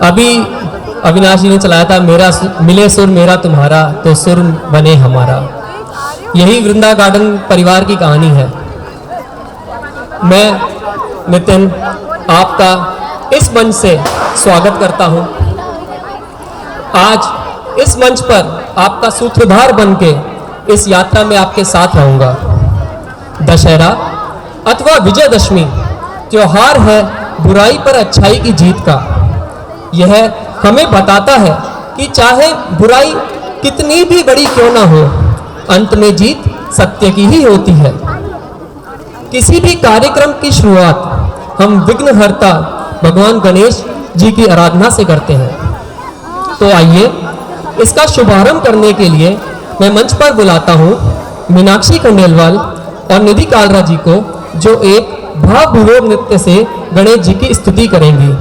अभी अविनाश जी ने चलाया था, मेरा मिले सुर मेरा तुम्हारा तो सुर बने हमारा। यही वृंदा गार्डन परिवार की कहानी है। मैं नितिन आपका इस मंच से स्वागत करता हूं। आज इस मंच पर आपका सूत्रधार बनके इस यात्रा में आपके साथ रहूंगा। दशहरा अथवा विजयदशमी त्योहार है बुराई पर अच्छाई की जीत का। यह हमें बताता है कि चाहे बुराई कितनी भी बड़ी क्यों ना हो, अंत में जीत सत्य की ही होती है। किसी भी कार्यक्रम की शुरुआत हम विघ्नहर्ता भगवान गणेश जी की आराधना से करते हैं। तो आइए इसका शुभारंभ करने के लिए मैं मंच पर बुलाता हूं मीनाक्षी खंडेलवाल और निधि कालरा जी को, जो एक भावपूर्वक नृत्य से गणेश जी की स्तुति करेंगी।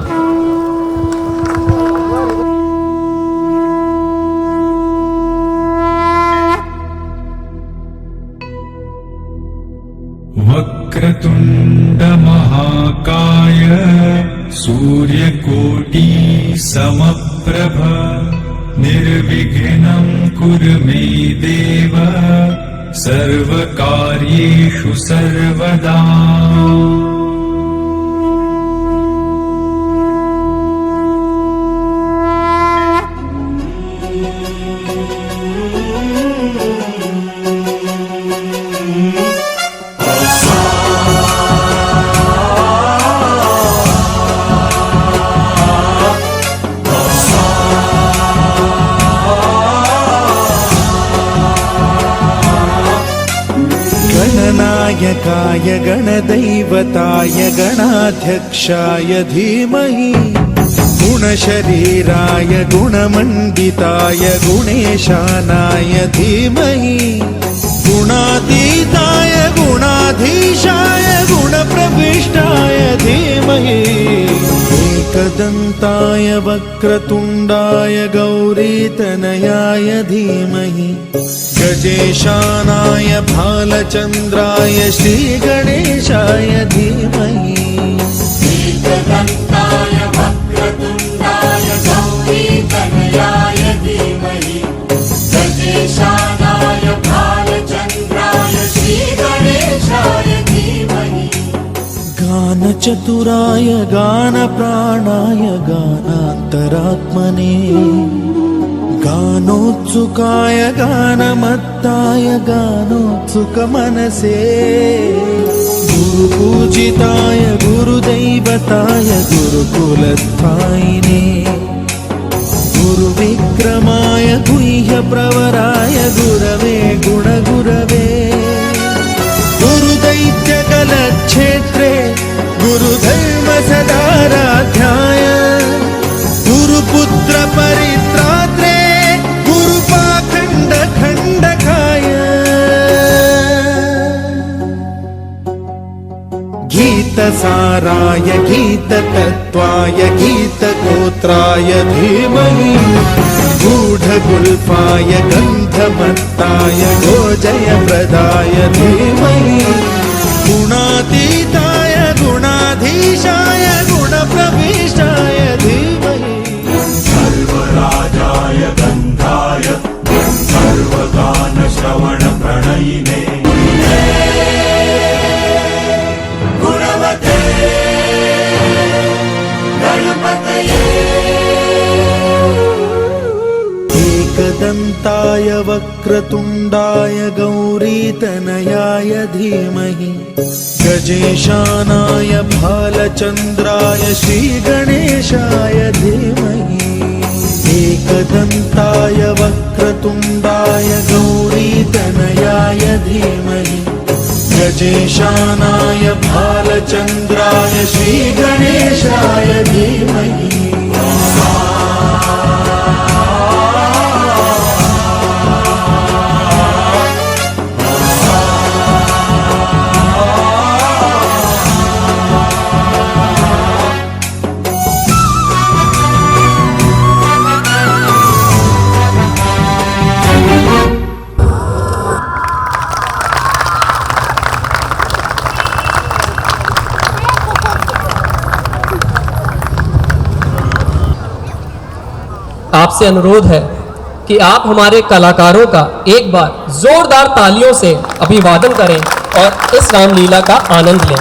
वक्रतुंड महाकाय सूर्यकोटि समप्रभ निर्विघ्नं कुरु मे देव सर्वकार्येषु सर्वदा। गणनायकाय गणदैवताय गणाध्यक्षाय धीमहि गुणशरीराय गुणमण्डिताय गुणेशानाय धीमहि गुणातीताय गुणाधीशाय गुणप्रविष्टाय धीमहि एकदन्ताय वक्रतुण्डाय गौरीतनयाय धीमहि गजेशानाय भालचन्द्राय श्रीगणेशाय धीमहि एकदन्ताय वक्रतुण्डाय गौरीतनयाय धीमहि गजेशानाय भालचन्द्राय श्रीगणेशाय धीमहि गानचतुराय गानप्राणाय गानान्तरात्मने गानोत्सुकाय गानमत्ताय गानोत्सुकमनसे गुरुपूजिताय गुरुदैवताय गुरुकुलस्थायिने गुरुविक्रमाय गुह्यप्रवराय गुरवे गुणगुरवे गुरुदैत्यकलक्षेत्रे गुरुधर्मसदाराध्याय गुरुपुत्रपरित्रात्रे खण्डकाय गीतसाराय गीततत्त्वाय गीतगोत्राय धीमहि गूढगुल्फाय गन्धमत्ताय गोजयप्रदाय धीमहि गुणातीताय गुणाधीशाय गुणप्रविष्टाय धीमहि सर्वराजाय गन्धाय सर्वगानश्रवण प्रणयिने गुणवते गणपतये एकदन्ताय वक्रतुण्डाय गौरीतनयाय धीमहि गजेशानाय भालचन्द्राय श्रीगणेशाय धीमहि एकदन्ताय वक्रतुण्डाय गौरीतनयाय धीमहि गजेशानाय भालचन्द्राय श्रीगणेशाय धीमहि आपसे अनुरोध है कि आप हमारे कलाकारों का एक बार जोरदार तालियों से अभिवादन करें और इस रामलीला का आनंद लें।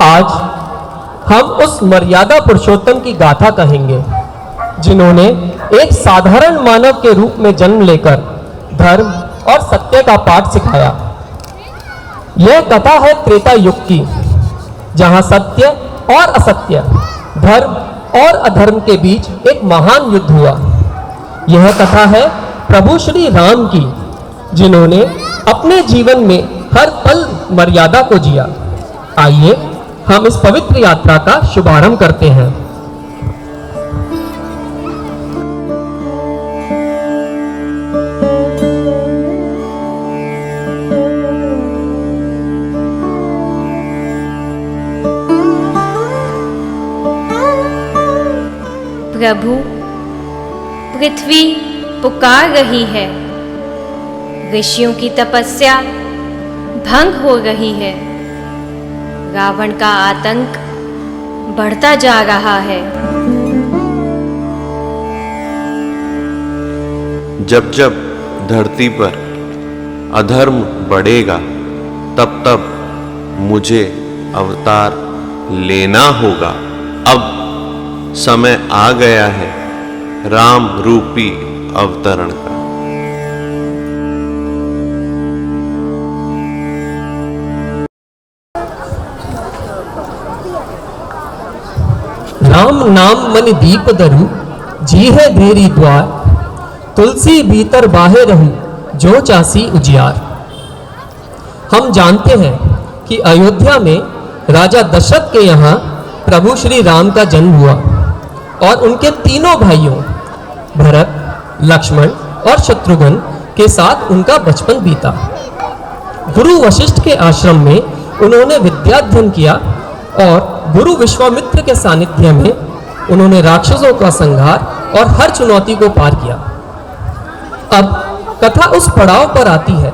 आज हम उस मर्यादा पुरुषोत्तम की गाथा कहेंगे जिन्होंने एक साधारण मानव के रूप में जन्म लेकर धर्म और सत्य का पाठ सिखाया। यह कथा है त्रेता युग की, जहां सत्य और असत्य, धर्म और अधर्म के बीच एक महान युद्ध हुआ। यह कथा है प्रभु श्री राम की, जिन्होंने अपने जीवन में हर पल मर्यादा को जिया। आइए हम इस पवित्र यात्रा का शुभारंभ करते हैं। प्रभु, पृथ्वी पुकार रही है, ऋषियों की तपस्या भंग हो रही है, रावण का आतंक बढ़ता जा रहा है। जब जब धरती पर अधर्म बढ़ेगा, तब तब मुझे अवतार लेना होगा। अब समय आ गया है राम रूपी अवतरण का। राम नाम मन दीप दरु, जी है धेरी द्वार, तुलसी भीतर बाहे रहू, जो चासी उजियार। हम जानते हैं कि अयोध्या में राजा दशरथ के यहाँ प्रभु श्री राम का जन्म हुआ और उनके तीनों भाइयों भरत, लक्ष्मण और शत्रुघ्न के साथ उनका बचपन बीता। गुरु वशिष्ठ के आश्रम में उन्होंने विद्याध्ययन किया और गुरु विश्वामित्र के सानिध्य में उन्होंने राक्षसों का संहार और हर चुनौती को पार किया। अब कथा उस पड़ाव पर आती है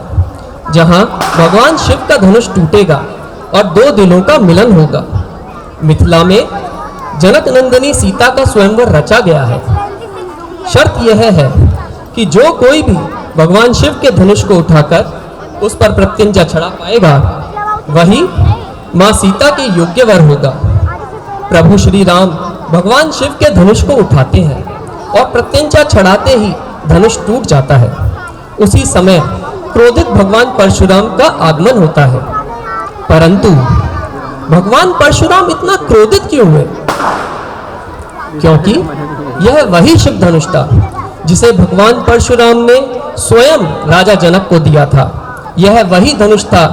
जहां भगवान शिव का धनुष टूटेगा और दो दिलों का मिलन होगा। मिथिला में जनक नंदिनी सीता का स्वयंवर रचा गया है। शर्त यह है कि जो कोई भी भगवान शिव के धनुष को उठाकर उस पर प्रत्यंचा चढ़ा पाएगा, वही मां सीता के योग्य वर होगा। प्रभु श्री राम भगवान शिव के धनुष को उठाते हैं और प्रत्यंचा चढ़ाते ही धनुष टूट जाता है। उसी समय क्रोधित भगवान परशुराम का आगमन होता है। परंतु भगवान परशुराम इतना क्रोधित क्यों हुए? क्योंकि यह वही शिव धनुष था जिसे भगवान परशुराम ने स्वयं राजा जनक को दिया था। यह वही धनुष था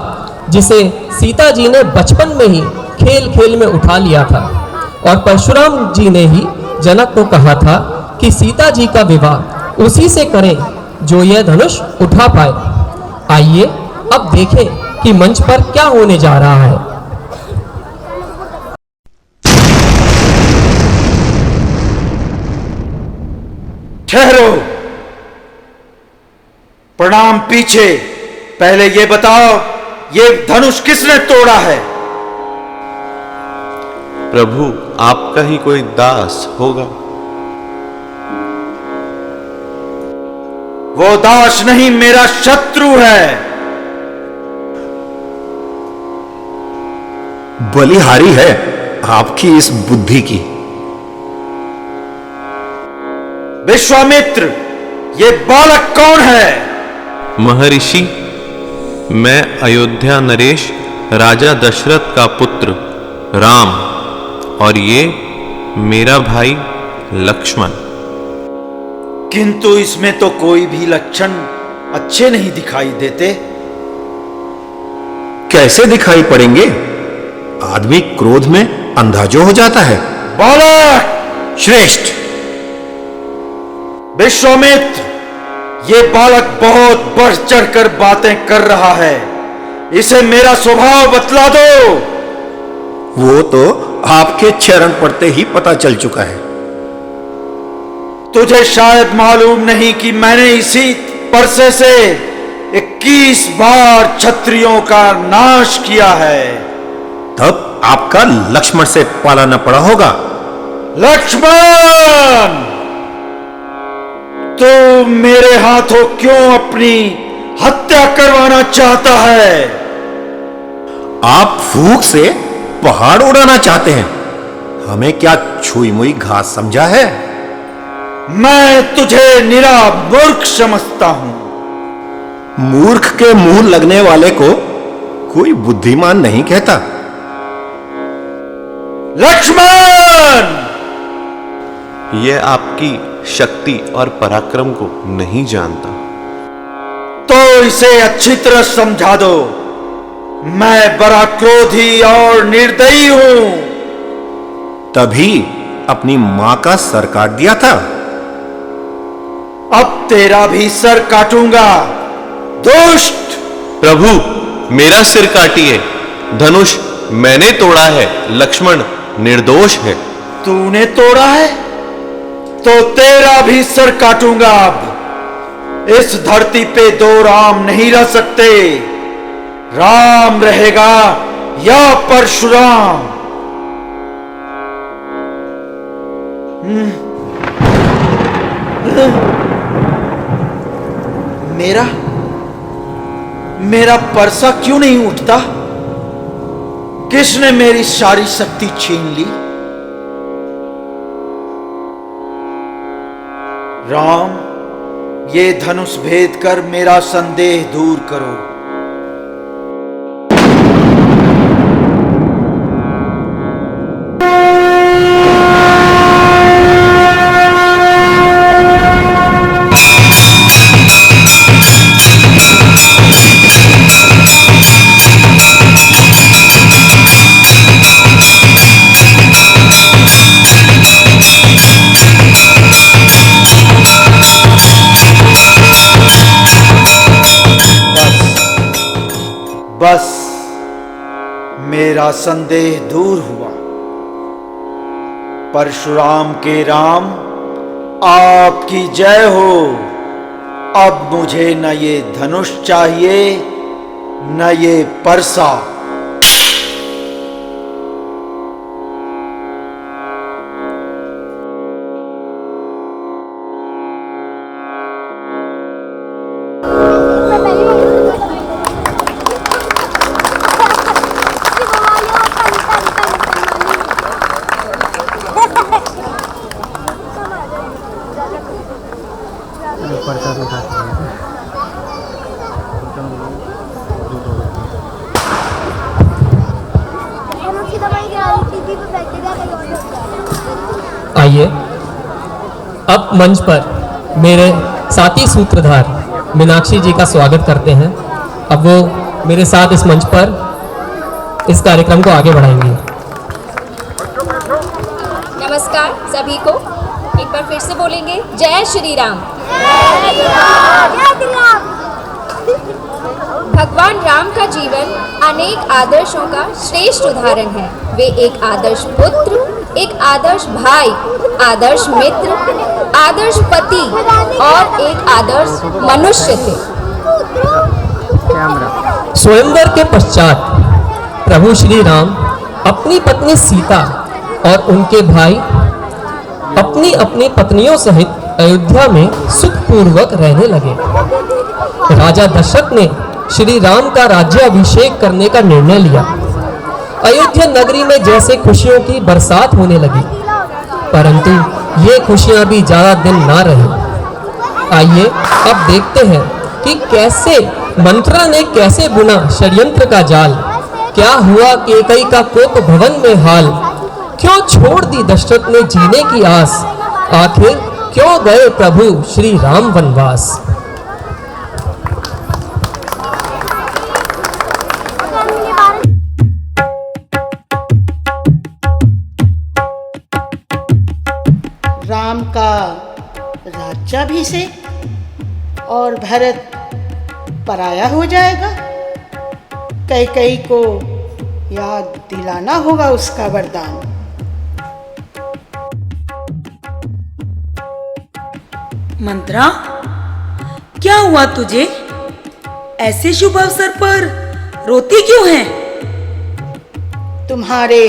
जिसे सीता जी ने बचपन में ही खेल खेल में उठा लिया था और परशुराम जी ने ही जनक को कहा था कि सीता जी का विवाह उसी से करें जो यह धनुष उठा पाए। आइए अब देखें कि मंच पर क्या होने जा रहा है। ठहरो, प्रणाम। पीछे पहले ये बताओ, ये धनुष किसने तोड़ा है? प्रभु, आपका ही कोई दास होगा। वो दास नहीं, मेरा शत्रु है। बलिहारी है आपकी इस बुद्धि की। विश्वामित्र, ये बालक कौन है? महर्षि, मैं अयोध्या नरेश राजा दशरथ का पुत्र राम और ये मेरा भाई लक्ष्मण। किंतु इसमें तो कोई भी लक्षण अच्छे नहीं दिखाई देते। कैसे दिखाई पड़ेंगे? आदमी क्रोध में अंधाजो हो जाता है। बालक! श्रेष्ठ! विश्वामित्र, ये बालक बहुत बढ़ चढ़कर बातें कर रहा है। इसे मेरा स्वभाव बतला दो। वो तो आपके चरण पड़ते ही पता चल चुका है। तुझे शायद मालूम नहीं कि मैंने इसी परसे से 21 बार क्षत्रियों का नाश किया है। तब आपका लक्ष्मण से पाला न पड़ा होगा। लक्ष्मण, तू मेरे हाथों क्यों अपनी हत्या करवाना चाहता है? आप फूंक से पहाड़ उड़ाना चाहते हैं। हमें क्या छुई मुई घास समझा है? मैं तुझे निरा मूर्ख समझता हूं। मूर्ख के मुंह लगने वाले को कोई बुद्धिमान नहीं कहता। लक्ष्मण, यह आपकी शक्ति और पराक्रम को नहीं जानता। तो इसे अच्छी तरह समझा दो। मैं बड़ा क्रोधी और निर्दयी हूं। तभी अपनी मां का सर काट दिया था। अब तेरा भी सर काटूंगा, दुष्ट। प्रभु, मेरा सिर काटिए। धनुष मैंने तोड़ा है, लक्ष्मण निर्दोष है। तूने तोड़ा है तो तेरा भी सर काटूंगा। अब इस धरती पे दो राम नहीं रह सकते। राम रहेगा या परशुराम। मेरा परसा क्यों नहीं उठता? किसने मेरी सारी शक्ति छीन ली? राम, ये धनुष भेद कर मेरा संदेह दूर करो। बस मेरा संदेह दूर हुआ। परशुराम के राम, आपकी जय हो। अब मुझे न ये धनुष चाहिए न ये परसा। आइए अब मंच पर मेरे साथी सूत्रधार मीनाक्षी जी का स्वागत करते हैं। अब वो मेरे साथ इस मंच पर इस कार्यक्रम को आगे बढ़ाएंगे। नमस्कार सभी को। एक बार फिर से बोलेंगे, जय श्री राम। भगवान राम का जीवन अनेक आदर्शों का श्रेष्ठ उदाहरण है। वे एक आदर्श पुत्र, एक आदर्श भाई, आदर्श मित्र, आदर्श पति और एक आदर्श मनुष्य थे। स्वयंवर के पश्चात प्रभु श्री राम अपनी पत्नी सीता और उनके भाई अपनी अपनी पत्नियों सहित अयोध्या में सुखपूर्वक रहने लगे। राजा दशरथ ने श्री राम का राज्याभिषेक करने का निर्णय लिया। अयोध्या नगरी में जैसे खुशियों की बरसात होने लगी, परंतु ये खुशियां भी ज्यादा दिन ना रही। आइए अब देखते हैं कि कैसे मंत्रा ने कैसे बुना षड्यंत्र का जाल। क्या हुआ केकई का कोप भवन में हाल। क्यों छोड़ दी दशरथ ने जीने की आस। आखिर क्यों गए प्रभु श्री राम वनवास। राम का राज्याभिषेक और भरत पराया हो जाएगा। कैकेयी को याद दिलाना होगा उसका वरदान। मंत्रा, क्या हुआ तुझे? ऐसे शुभ अवसर पर रोती क्यों है? तुम्हारे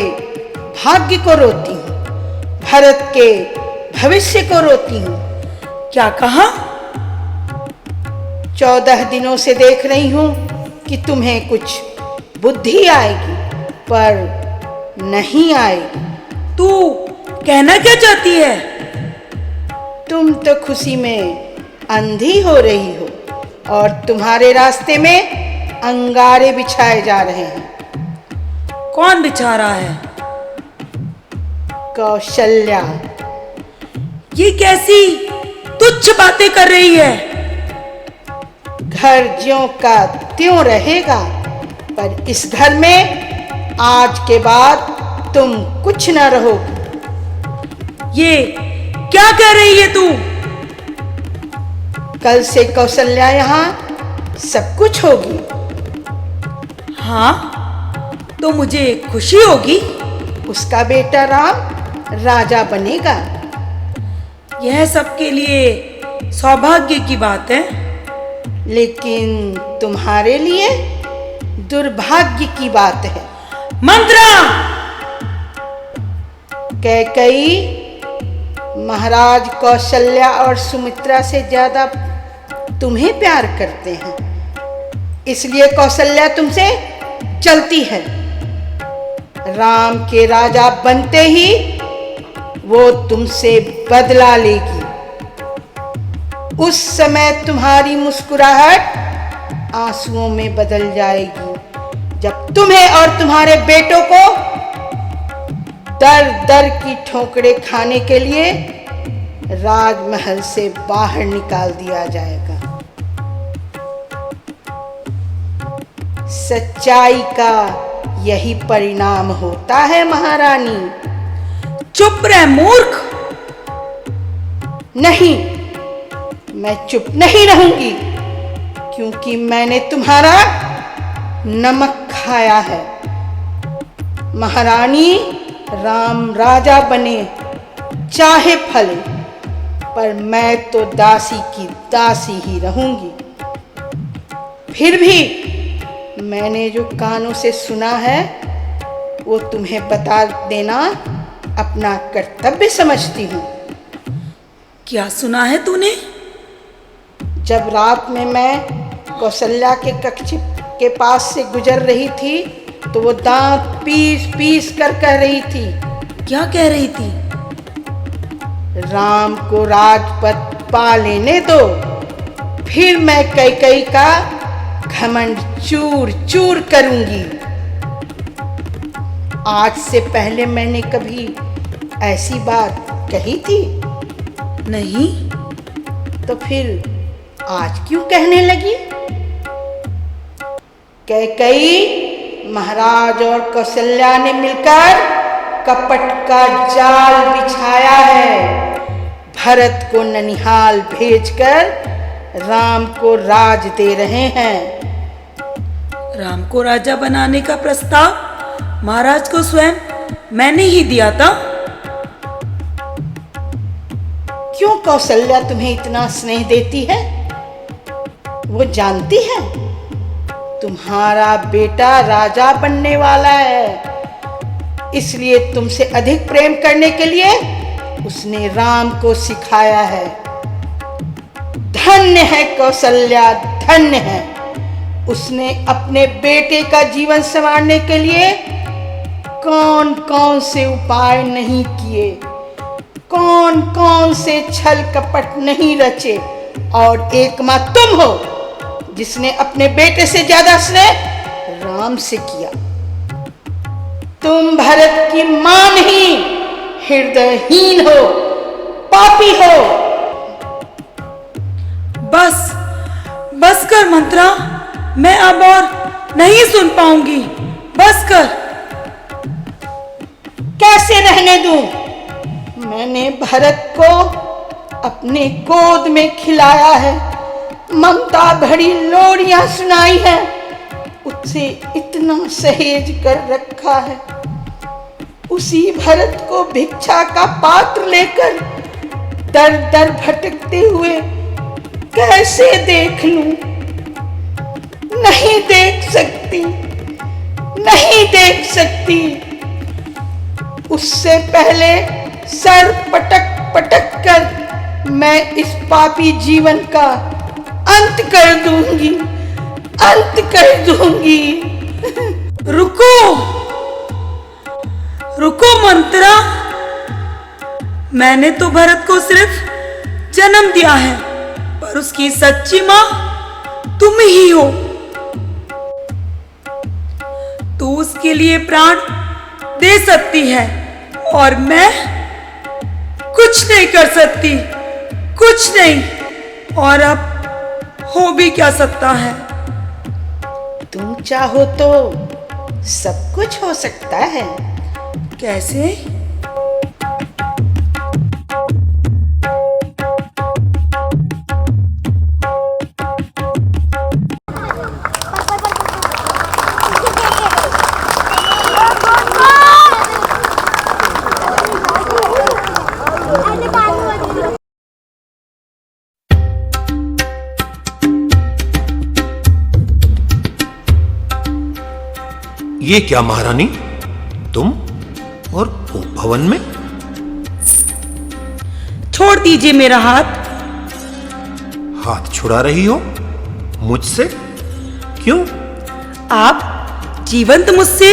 भाग्य को रोती हूँ। भरत के भविष्य को रोती हूँ। क्या कहा? 14 दिनों से देख रही हूँ कि तुम्हें कुछ बुद्धि आएगी, पर नहीं आएगी। तू कहना क्या चाहती है? तुम तो खुशी में अंधी हो रही हो और तुम्हारे रास्ते में अंगारे बिछाए जा रहे हैं। कौन बिछा रहा है? कौशल्या। ये कैसी तुच्छ बातें कर रही है? घर ज्यों का त्यों रहेगा, पर इस घर में आज के बाद तुम कुछ न रहोगी। ये क्या कह रही है तू? कल से कौशल्या यहाँ सब कुछ होगी। हाँ, तो मुझे खुशी होगी। उसका बेटा राम राजा बनेगा। यह सबके लिए सौभाग्य की बात है, लेकिन तुम्हारे लिए दुर्भाग्य की बात है। मंत्रा! कैकेयी महाराज कौशल्या और सुमित्रा से ज्यादा तुम्हें प्यार करते हैं, इसलिए कौशल्या तुमसे जलती है। राम के राजा बनते ही वो तुमसे बदला लेगी। उस समय तुम्हारी मुस्कुराहट आंसुओं में बदल जाएगी, जब तुम्हें और तुम्हारे बेटों को दर दर की ठोकरें खाने के लिए राजमहल से बाहर निकाल दिया जाएगा। सच्चाई का यही परिणाम होता है महारानी। चुप रह मूर्ख! नहीं, मैं चुप नहीं रहूंगी, क्योंकि मैंने तुम्हारा नमक खाया है। महारानी, राम राजा बने चाहे फले, पर मैं तो दासी की दासी ही रहूंगी। फिर भी मैंने जो कानों से सुना है वो तुम्हें बता देना अपना कर्तव्य समझती हूँ। क्या सुना है तूने? जब रात में मैं कौशल्या के कक्ष के पास से गुजर रही थी तो वो दांत पीस पीस कर कह रही थी। क्या कह रही थी? राम को राजपद पा लेने दो, फिर मैं कैकेयी का घमंड चूर चूर करूंगी। आज से पहले मैंने कभी ऐसी बात कही थी? नहीं। तो फिर आज क्यों कहने लगी? कैकेयी, महाराज और कौशल्या ने मिलकर कपट का जाल बिछाया है। भरत को ननिहाल भेजकर राम को राज दे रहे हैं। राम को राजा बनाने का प्रस्ताव महाराज को स्वयं मैंने ही दिया था। क्यों कौशल्या तुम्हें इतना स्नेह देती है? वो जानती है तुम्हारा बेटा राजा बनने वाला है, इसलिए तुमसे अधिक प्रेम करने के लिए उसने राम को सिखाया है। धन्य है कौशल्या, धन्य है। उसने अपने बेटे का जीवन संवारने के लिए कौन कौन से उपाय नहीं किए, कौन कौन से छल कपट नहीं रचे, और एक मां तुम हो जिसने अपने बेटे से ज्यादा स्नेह राम से किया। तुम भरत की मां नहीं, हृदयहीन हो, पापी हो। बस बस कर मंत्रा, मैं अब और नहीं सुन पाऊंगी। बस कर। कैसे रहने दूं? मैंने भरत को अपने गोद में खिलाया है, ममता भरी लोरियां सुनाई है, उससे इतना सहेज कर रखा है। उसी भरत को भिक्षा का पात्र लेकर दर दर भटकते हुए कैसे देख लूं? नहीं देख सकती, नहीं देख सकती। उससे पहले सर पटक पटक कर मैं इस पापी जीवन का अंत कर दूंगी, अंत कर दूंगी। रुको रुको मंत्रा, मैंने तो भरत को सिर्फ जन्म दिया है, पर उसकी सच्ची मां तुम ही हो। तू उसके लिए प्राण दे सकती है और मैं कुछ नहीं कर सकती, कुछ नहीं। और अब हो भी क्या सकता है? तुम चाहो तो सब कुछ हो सकता है। कैसे? ये क्या महारानी, तुम और वो भवन में? छोड़ दीजिए मेरा हाथ। हाथ छुड़ा रही हो मुझसे? क्यों? आप जीवंत मुझसे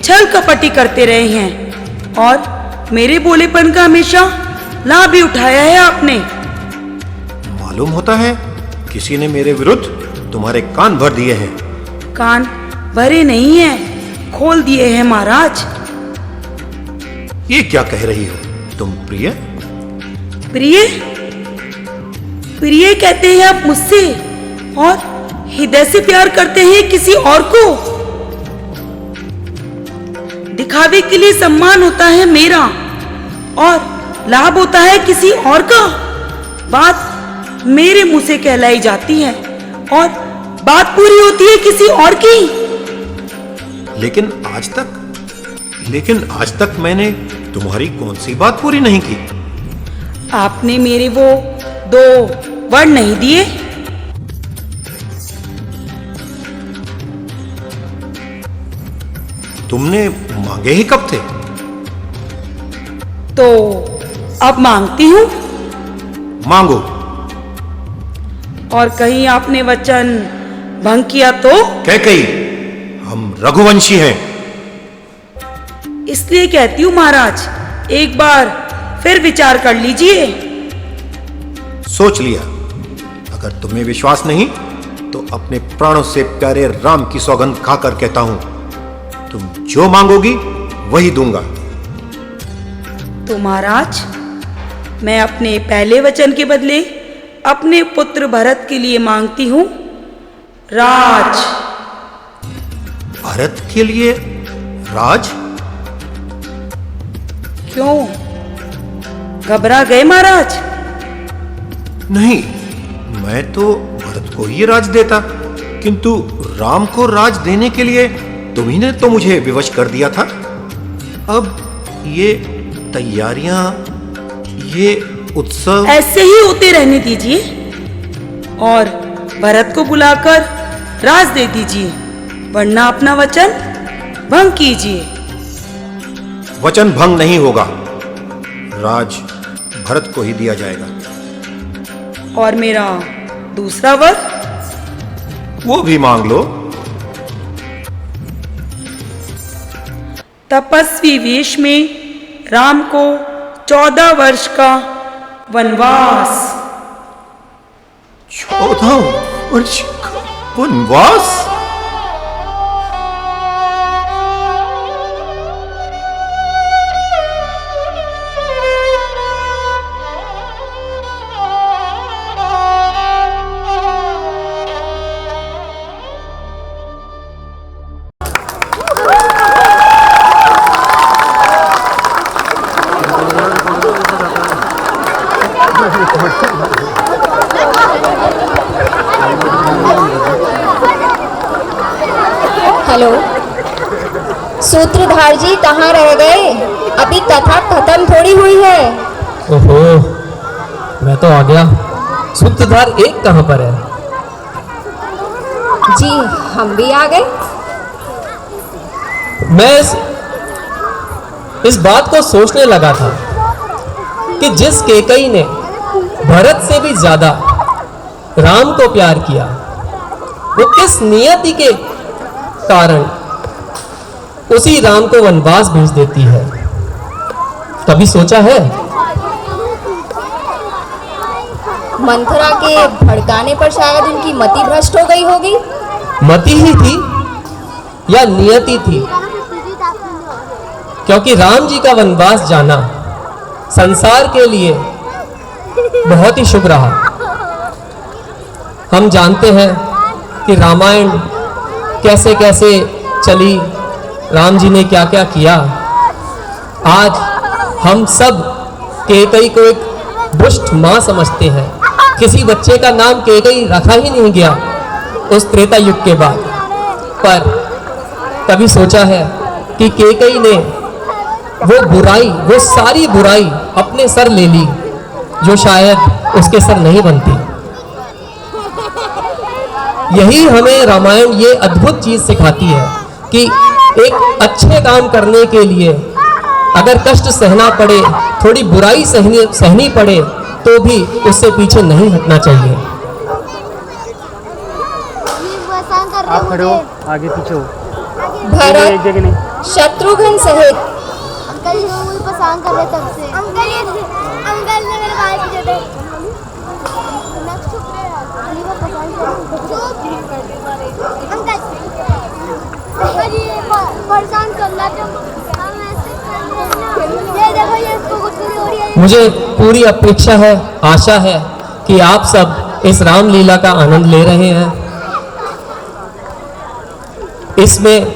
छल कपटी करते रहे हैं और मेरे भोलेपन का हमेशा लाभ भी उठाया है आपने। मालूम होता है किसी ने मेरे विरुद्ध तुम्हारे कान भर दिए हैं। कान भरे नहीं हैं, खोल दिए हैं महाराज। ये क्या कह रही हो तुम प्रिय? प्रिय? प्रिय कहते हैं आप मुझसे और हृदय से प्यार करते हैं किसी और को। दिखावे के लिए सम्मान होता है मेरा और लाभ होता है किसी और का। बात मेरे मुंह से कहलाई जाती है और बात पूरी होती है किसी और की। लेकिन आज तक मैंने तुम्हारी कौन सी बात पूरी नहीं की? आपने मेरे वो 2 वर्ण नहीं दिए। तुमने मांगे ही कब थे? तो अब मांगती हूँ। मांगो। और कहीं आपने वचन भंग किया तो? कैकेयी, हम रघुवंशी हैं। इसलिए कहती हूँ महाराज, एक बार फिर विचार कर लीजिए। सोच लिया। अगर तुम्हें विश्वास नहीं तो अपने प्राणों से प्यारे राम की सौगंध खाकर कहता हूं, तुम जो मांगोगी वही दूंगा। तो महाराज, मैं अपने पहले वचन के बदले अपने पुत्र भरत के लिए मांगती हूं राज। भरत के लिए राज? क्यों, घबरा गए महाराज? नहीं, मैं तो भरत को ही राज देता, किंतु राम को राज देने के लिए तुम्ही ने तो मुझे विवश कर दिया था। अब ये तैयारियां, ये उत्सव ऐसे ही होते रहने दीजिए और भरत को बुलाकर राज दे दीजिए, वरना अपना वचन भंग कीजिए। वचन भंग नहीं होगा, राज भरत को ही दिया जाएगा। और मेरा दूसरा वर? वो भी मांग लो। तपस्वी वेश में राम को 14 वर्ष का वनवास। 14 वर्ष का वनवास? हेलो, सूत्रधार जी कहाँ रह गए? अभी कथा खत्म थोड़ी हुई है। ओहो, मैं तो आ गया। सूत्रधार 1 कहाँ पर है? जी हम भी आ गए। मैं इस बात को सोचने लगा था कि जिस केकई ने भरत से भी ज्यादा राम को प्यार किया, वो किस नियति के कारण उसी राम को वनवास भेज देती है। कभी सोचा है? मंथरा के भड़काने पर शायद उनकी मति भ्रष्ट हो गई होगी। मति ही थी या नियति थी? क्योंकि राम जी का वनवास जाना संसार के लिए बहुत ही शुभ रहा। हम जानते हैं कि रामायण कैसे कैसे चली, राम जी ने क्या क्या किया। आज हम सब केकई को एक दुष्ट मां समझते हैं। किसी बच्चे का नाम केकई रखा ही नहीं गया उस त्रेता युग के बाद। पर कभी सोचा है कि केकई ने वो बुराई, वो सारी बुराई अपने सर ले ली जो शायद उसके सर नहीं बनती। यही हमें रामायण ये अद्भुत चीज सिखाती है कि एक अच्छे काम करने के लिए अगर कष्ट सहना पड़े, थोड़ी बुराई सहनी पड़े, तो भी उससे पीछे नहीं हटना चाहिए। आप खड़े हो, आगे पीछे हो। भरत शत्रुघ्न सहित अंकल ये मूवी पसंद कर रहे तब से। अंकल ने मेरे भाई पीछे थे। अंकल ये परेशान कर रहा था। ये देखो ये इसको कुछ नहीं हो रही है। मुझे पूरी अपेक्षा है, आशा है कि आप सब इस रामलीला का आनंद ले रहे हैं। इसमें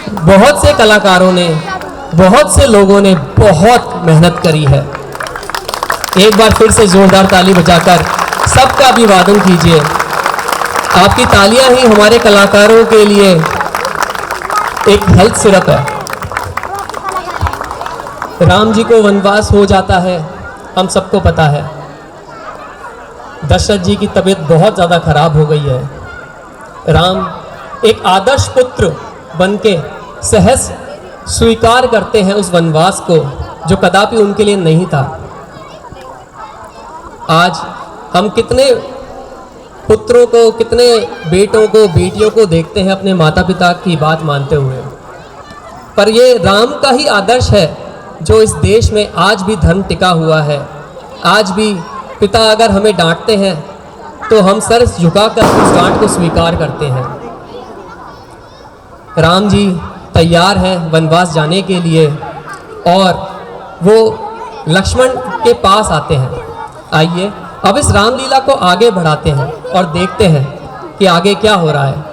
बहुत से कलाकारों ने, बहुत से लोगों ने बहुत मेहनत करी है। एक बार फिर से जोरदार ताली बजाकर सबका अभिवादन कीजिए। आपकी तालियां ही हमारे कलाकारों के लिए एक हेल्थ सिरप है। राम जी को वनवास हो जाता है, हम सबको पता है। दशरथ जी की तबीयत बहुत ज़्यादा खराब हो गई है। राम एक आदर्श पुत्र बनके सहज स्वीकार करते हैं उस वनवास को जो कदापि उनके लिए नहीं था। आज हम कितने पुत्रों को, कितने बेटों को, बेटियों को देखते हैं अपने माता पिता की बात मानते हुए, पर ये राम का ही आदर्श है जो इस देश में आज भी धर्म टिका हुआ है। आज भी पिता अगर हमें डांटते हैं तो हम सर झुकाकर उस डांट को स्वीकार करते हैं। राम जी तैयार हैं वनवास जाने के लिए और वो लक्ष्मण के पास आते हैं। आइए अब इस रामलीला को आगे बढ़ाते हैं और देखते हैं कि आगे क्या हो रहा है।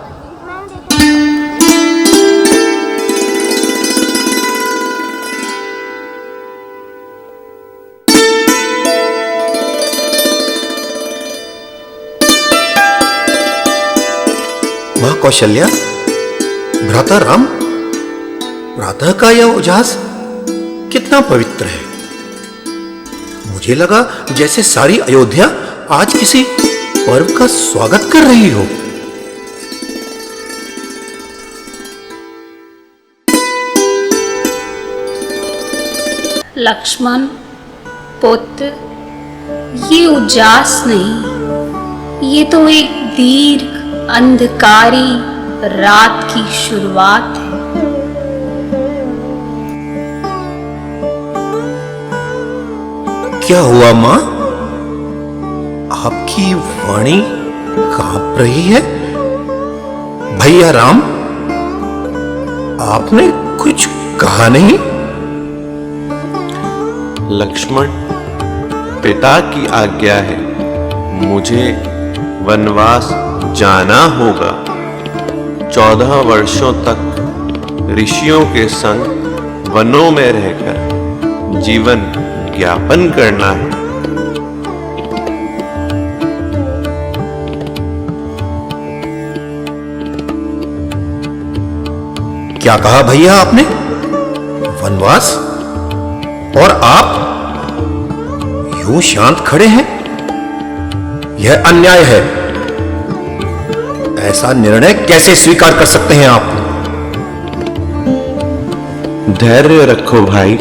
मां कौशल्या, भ्राता राम, प्रातः का यह उजास कितना पवित्र है। मुझे लगा जैसे सारी अयोध्या आज किसी पर्व का स्वागत कर रही हो। लक्ष्मण पुत्र, ये उजास नहीं, ये तो एक दीर्घ अंधकारी रात की शुरुआत है। क्या हुआ मां? आपकी वाणी कांप रही है। भैया राम, आपने कुछ कहा नहीं? लक्ष्मण, पिता की आज्ञा है, मुझे वनवास जाना होगा। 14 वर्षों तक ऋषियों के संग वनों में रहकर जीवन ज्ञापन करना है। क्या कहा भैया आपने? वनवास? और आप यूं शांत खड़े हैं? यह अन्याय है। ऐसा निर्णय कैसे स्वीकार कर सकते हैं आप? धैर्य रखो भाई,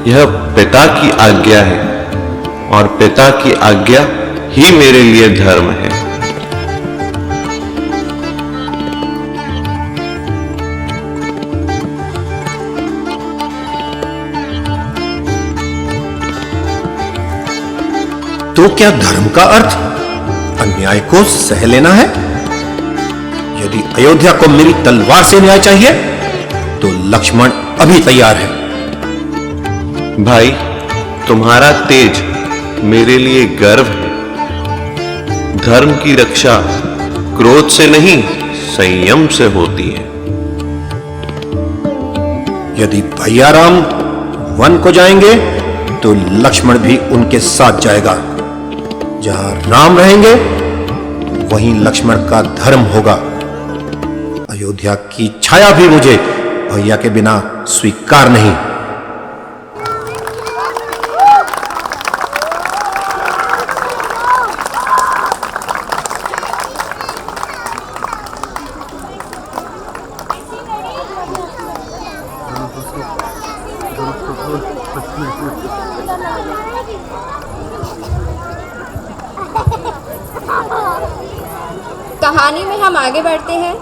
यह पिता की आज्ञा है। और पिता की आज्ञा ही मेरे लिए धर्म है। तो क्या धर्म का अर्थ अन्याय को सह लेना है? यदि अयोध्या को मेरी तलवार से न्याय चाहिए तो लक्ष्मण अभी तैयार है। भाई, तुम्हारा तेज मेरे लिए गर्व है। धर्म की रक्षा क्रोध से नहीं, संयम से होती है। यदि भैया राम वन को जाएंगे तो लक्ष्मण भी उनके साथ जाएगा। जहां राम रहेंगे वहीं लक्ष्मण का धर्म होगा। अयोध्या की छाया भी मुझे भैया के बिना स्वीकार नहीं। कहानी में हम आगे बढ़ते हैं।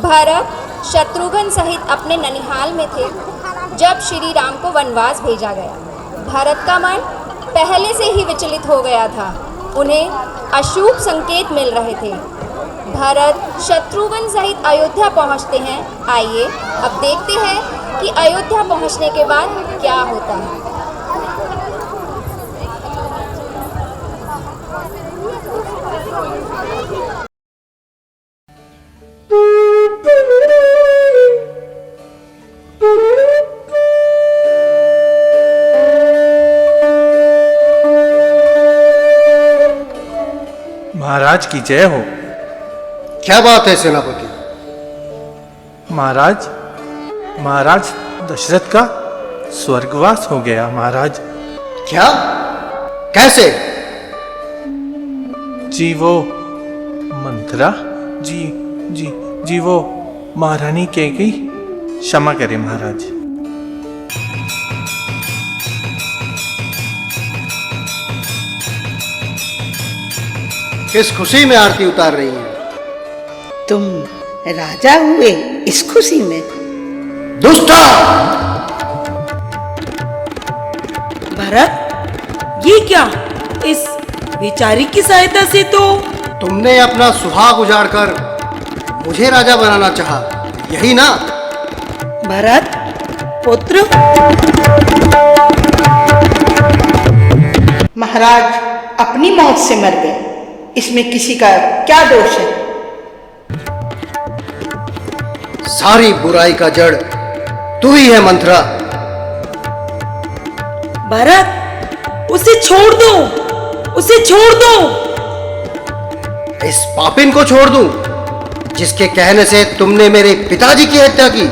भरत शत्रुघ्न सहित अपने ननिहाल में थे जब श्री राम को वनवास भेजा गया। भरत का मन पहले से ही विचलित हो गया था। उन्हें अशुभ संकेत मिल रहे थे। भरत शत्रुघ्न सहित अयोध्या पहुंचते हैं। आइए अब देखते हैं कि अयोध्या पहुंचने के बाद क्या होता है। महाराज की जय हो। क्या बात है सेनापति? महाराज, महाराज दशरथ का स्वर्गवास हो गया। महाराज। क्या? कैसे? जी वो मंथरा जी वो महारानी कैकेयी, क्षमा करें महाराज। किस खुशी में आरती उतार रही हैं? तुम राजा हुए इस खुशी में? दुष्टा! भरत, ये क्या? इस बेचारी की सहायता से तो तुमने अपना सुहाग उजाड़कर मुझे राजा बनाना चाहा, यही ना? भरत पुत्र। महाराज अपनी मौत से मर गए, इसमें किसी का क्या दोष है? सारी बुराई का जड़ तू ही है मंथरा। भरत, उसे छोड़ दो, उसे छोड़ दो। इस पापिन को छोड़ दूं जिसके कहने से तुमने मेरे पिताजी की हत्या की?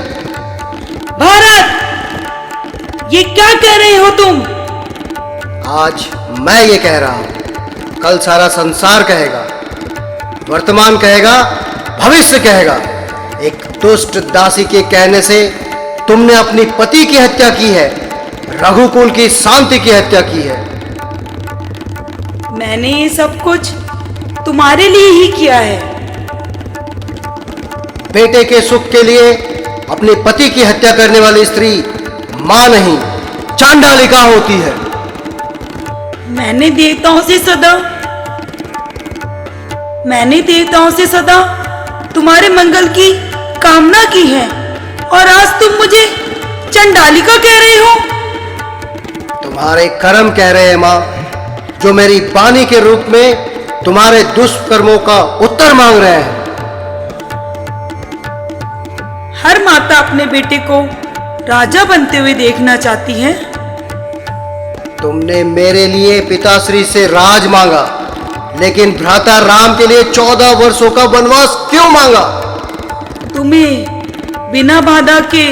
भरत, ये क्या कह रहे हो तुम? आज मैं ये कह रहा हूं, कल सारा संसार कहेगा, वर्तमान कहेगा, भविष्य कहेगा। एक दुष्ट दासी के कहने से तुमने अपनी पति की हत्या की है, रघुकुल की शांति की हत्या की है। मैंने ये सब कुछ तुम्हारे लिए ही किया है। बेटे के सुख के लिए अपने पति की हत्या करने वाली स्त्री मां नहीं, चांडालिका होती है। मैंने देवताओं से सदा तुम्हारे मंगल की कामना की है, और आज तुम मुझे चंडालिका कह रहे हो? तुम्हारे कर्म कह रहे हैं मां, जो मेरी वाणी के रूप में तुम्हारे दुष्कर्मों का उत्तर मांग रहे हैं। हर माता अपने बेटे को राजा बनते हुए देखना चाहती है। तुमने मेरे लिए पिताश्री से राज मांगा, लेकिन भ्राता राम के लिए 14 वर्षों का वनवास क्यों मांगा? तुम्हें बिना बाधा के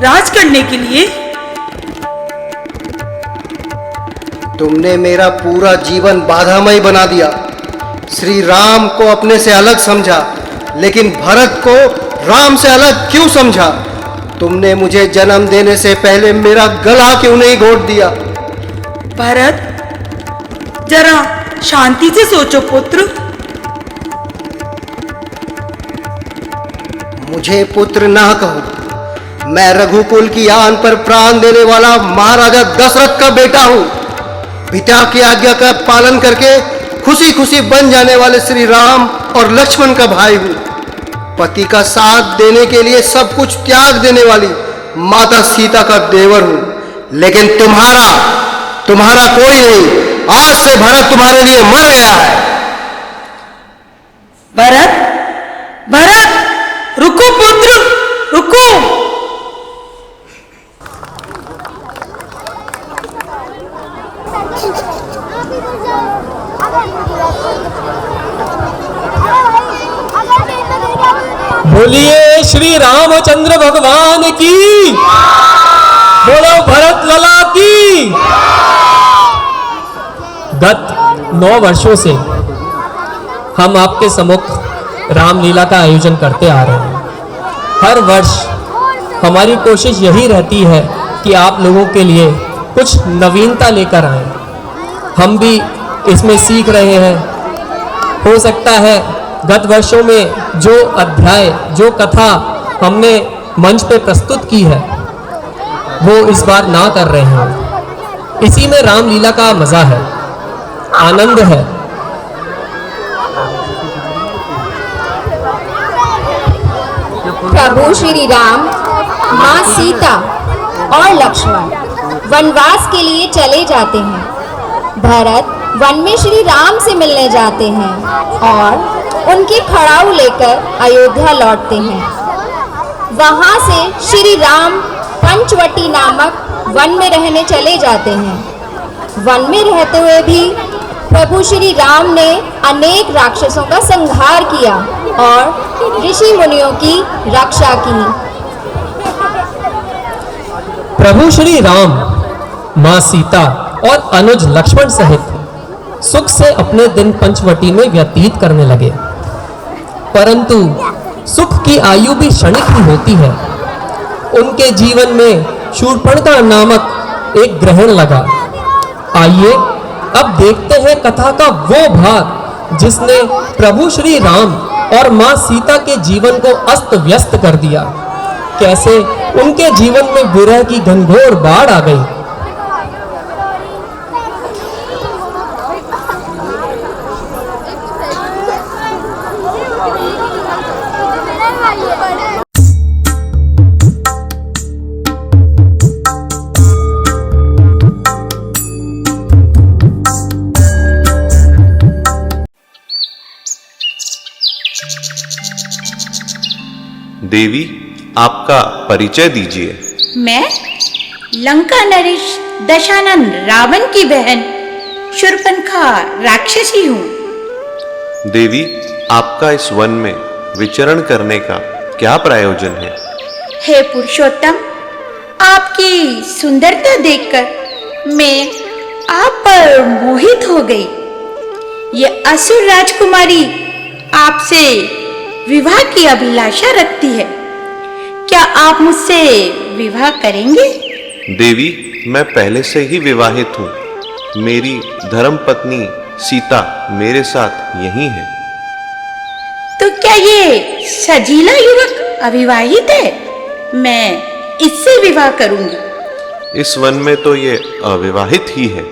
राज करने के लिए? तुमने मेरा पूरा जीवन बाधामय बना दिया। श्री राम को अपने से अलग समझा, लेकिन भरत को राम से अलग क्यों समझा? तुमने मुझे जन्म देने से पहले मेरा गला क्यों नहीं घोट दिया? भरत, जरा शांति से सोचो पुत्र। मुझे पुत्र ना कहो, मैं रघुकुल की आन पर प्राण देने वाला महाराजा दशरथ का बेटा हूं। पिता की आज्ञा का पालन करके खुशी खुशी बन जाने वाले श्री राम और लक्ष्मण का भाई हूं। पति का साथ देने के लिए सब कुछ त्याग देने वाली माता सीता का देवर हूं। लेकिन तुम्हारा कोई नहीं। आज से भरत तुम्हारे लिए मर गया है। भरत, रुको पुत्र, रुको। बोलिए श्री रामचंद्र भगवान की, बोलो भरत लला की। गत 9 वर्षों से हम आपके सम्मुख रामलीला का आयोजन करते आ रहे हैं। हर वर्ष हमारी कोशिश यही रहती है कि आप लोगों के लिए कुछ नवीनता लेकर आएं। हम भी इसमें सीख रहे हैं। हो सकता है गत वर्षों में जो अध्याय, जो कथा हमने मंच पे प्रस्तुत की है वो इस बार ना कर रहे हैं। इसी में रामलीला का मजा है, आनंद है। प्रभु श्री राम, माँ सीता और लक्ष्मण वनवास के लिए चले जाते हैं। भरत वन में श्री राम से मिलने जाते हैं और उनकी खड़ाऊ लेकर अयोध्या लौटते हैं। वहां से श्री राम पंचवटी नामक वन में रहने चले जाते हैं। वन में रहते हुए भी प्रभु श्री राम ने अनेक राक्षसों का संहार किया और ऋषि मुनियों की रक्षा की। प्रभु श्री राम, माँ सीता और अनुज लक्ष्मण सहित सुख से अपने दिन पंचवटी में व्यतीत करने लगे। परंतु सुख की आयु भी क्षणिक ही होती है। उनके जीवन में शूर्पणखा नामक एक ग्रहण लगा। आइए अब देखते हैं कथा का वो भाग जिसने प्रभु श्री राम और माँ सीता के जीवन को अस्त व्यस्त कर दिया। कैसे उनके जीवन में विरह की घनघोर बाढ़ आ गई। देवी, आपका परिचय दीजिए। मैं लंका नरेश दशानन रावण की बहन शूर्पणखा राक्षसी हूँ। देवी, आपका इस वन में विचरण करने का क्या प्रयोजन है? हे पुरुषोत्तम, आपकी सुंदरता देखकर मैं आप पर मोहित हो गई। ये असुर राजकुमारी आपसे विवाह की अभिलाषा रखती है। क्या आप मुझसे विवाह करेंगे? देवी, मैं पहले से ही विवाहित हूँ। मेरी धर्मपत्नी सीता मेरे साथ यहीं है। तो क्या ये सजीला युवक अविवाहित है? मैं इससे विवाह करूंगी। इस वन में तो ये अविवाहित ही है।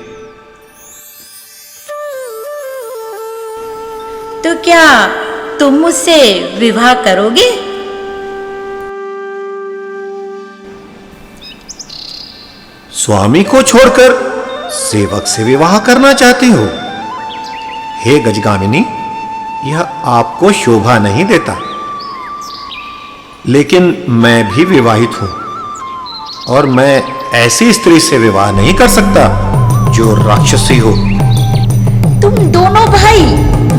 तो क्या तुम मुझसे विवाह करोगे? स्वामी को छोड़कर सेवक से विवाह करना चाहते हो? हे गजगामिनी, यह आपको शोभा नहीं देता। लेकिन मैं भी विवाहित हूं और मैं ऐसी स्त्री से विवाह नहीं कर सकता जो राक्षसी हो। तुम दोनों भाई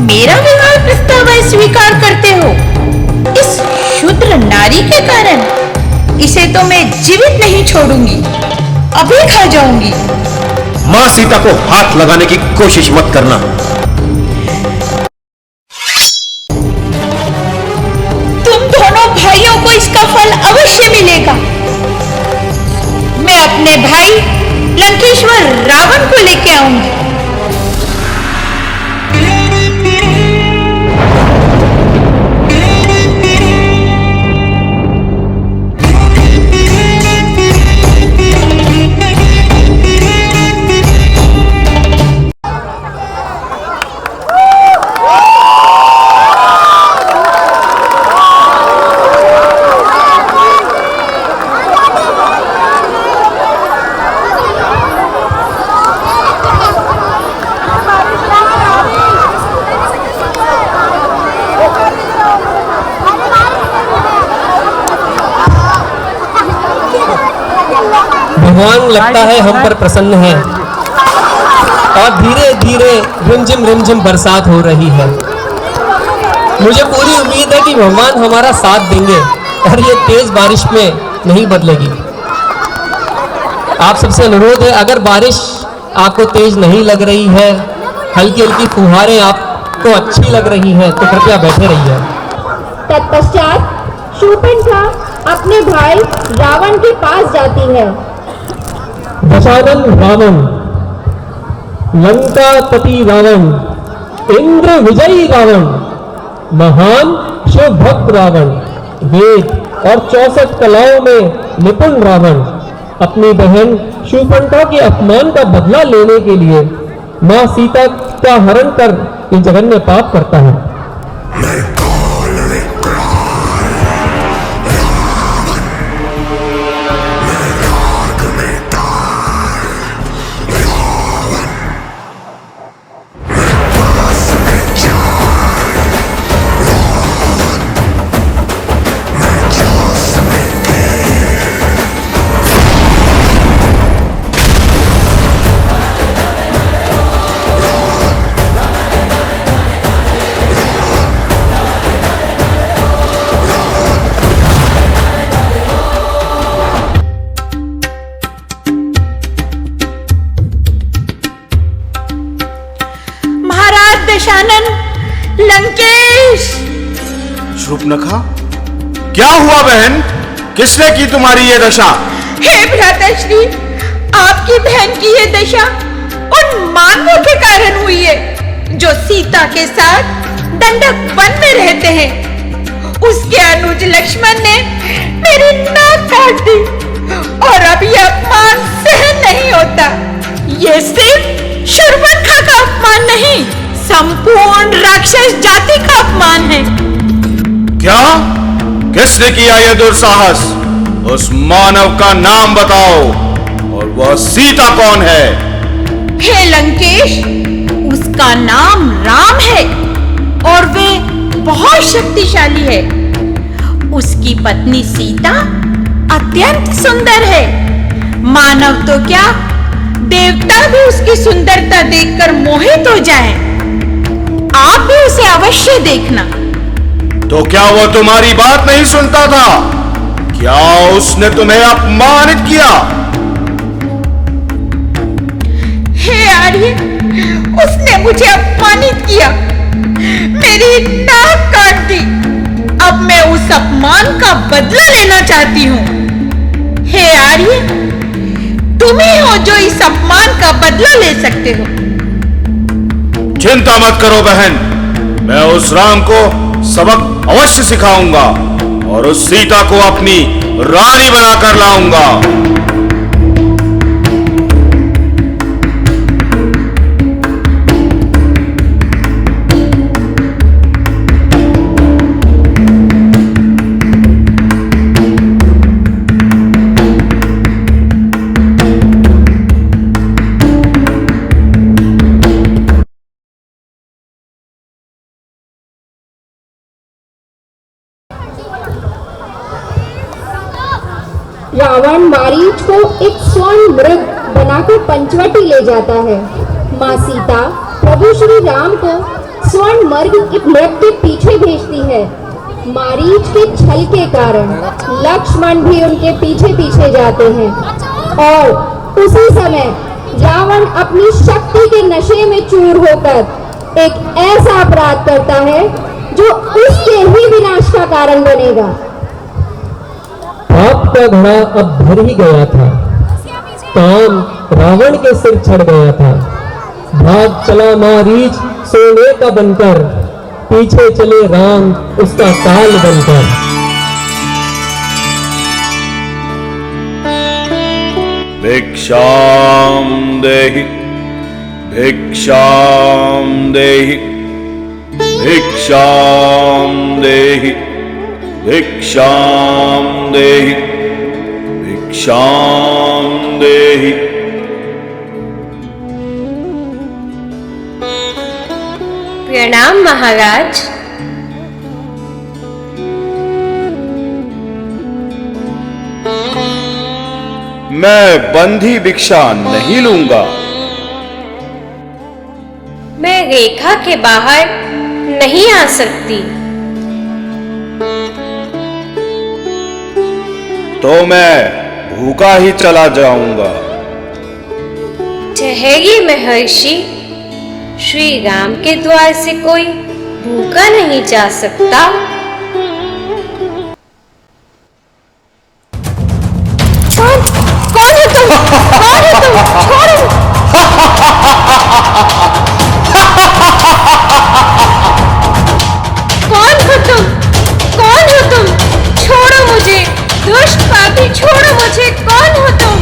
मेरा विवाह प्रस्ताव स्वीकार करते हो? इस शूद्र नारी के कारण इसे तो मैं जीवित नहीं छोड़ूंगी, अभी खा जाऊंगी। मां सीता को हाथ लगाने की कोशिश मत करना। तुम दोनों भाइयों को इसका फल अवश्य मिलेगा। मैं अपने भाई लंकेश्वर रावण को लेके आऊंगी। भगवान लगता है हम पर प्रसन्न है और धीरे धीरे रिमझिम बरसात हो रही है। मुझे पूरी उम्मीद है कि भगवान हमारा साथ देंगे और ये तेज बारिश में नहीं बदलेगी। आप सबसे अनुरोध है, अगर बारिश आपको तेज नहीं लग रही है, हल्की हल्की फुहारें आपको अच्छी लग रही हैं, तो कृपया बैठे रहिए। तत्पश्चात शूर्पणखा अपने भाई रावण के पास जाती है। दशानन रावण, लंकापति रावण, इंद्र विजयी रावण, महान शिव भक्त रावण, वेद और 64 कलाओं में निपुण रावण अपनी बहन शूर्पणखा के अपमान का बदला लेने के लिए मां सीता का हरण कर इस जघन्य पाप करता है। दशानन, लंकेश। शूर्पणखा, क्या हुआ बहन? किसने की तुम्हारी ये दशा? हे भ्राताश्री, आपकी बहन की ये दशा उन मानवों के कारण हुई है जो सीता के साथ दंडक वन में रहते हैं। उसके अनुज लक्ष्मण ने मेरी नाक काट दी और अब ये अपमान सहन नहीं होता। ये सिर्फ शूर्पणखा का अपमान नहीं, संपूर्ण राक्षस जाति का अपमान है। क्या? किसने किया यह दुस्साहस? उस मानव का नाम बताओ और वह सीता कौन है? हे लंकेश, उसका नाम राम है और वे बहुत शक्तिशाली है। उसकी पत्नी सीता अत्यंत सुंदर है। मानव तो क्या, देवता भी उसकी सुंदरता देखकर मोहित हो जाएं। आप भी उसे अवश्य देखना। तो क्या वो तुम्हारी बात नहीं सुनता था? क्या उसने तुम्हें अपमानित किया? हे आर्य, उसने मुझे अपमानित किया, मेरी नाक काट दी। अब मैं उस अपमान का बदला लेना चाहती हूँ। हे आर्य, तुम ही हो जो इस अपमान का बदला ले सकते हो। चिंता मत करो बहन, मैं उस राम को सबक अवश्य सिखाऊंगा और उस सीता को अपनी रानी बनाकर लाऊंगा। रावण मारीच को एक स्वर्ण मृग बनाकर पंचवटी ले जाता है। माँ सीता प्रभु श्री राम को स्वर्ण मृग के पीछे भेजती है। मारीच के छल के कारण लक्ष्मण भी उनके पीछे पीछे जाते हैं और उसी समय रावण अपनी शक्ति के नशे में चूर होकर एक ऐसा अपराध करता है जो उसके ही विनाश का कारण बनेगा। पाप का घड़ा अब भर ही गया था। काम रावण के सिर चढ़ गया था। भाग चला मारीच सोने का बनकर, पीछे चले राम उसका काल बनकर। भिक्षाम देहि, भिक्षाम देहि, भिक्षाम देहि, भिक्षाम देहि, भिक्षाम देहि। प्रणाम महाराज। मैं बंधी भिक्षा नहीं लूंगा। मैं रेखा के बाहर नहीं आ सकती। तो मैं भूखा ही चला जाऊंगा। ठहरिए महर्षि, श्री राम के द्वार से कोई भूखा नहीं जा सकता। कौन है तुम? कौन है तुम? छोड़ो। कौन हो तुम? कौन हो तुम? छोड़ो मुझे, दुष्ट पापी, छोड़ो मुझे। कौन हो तुम?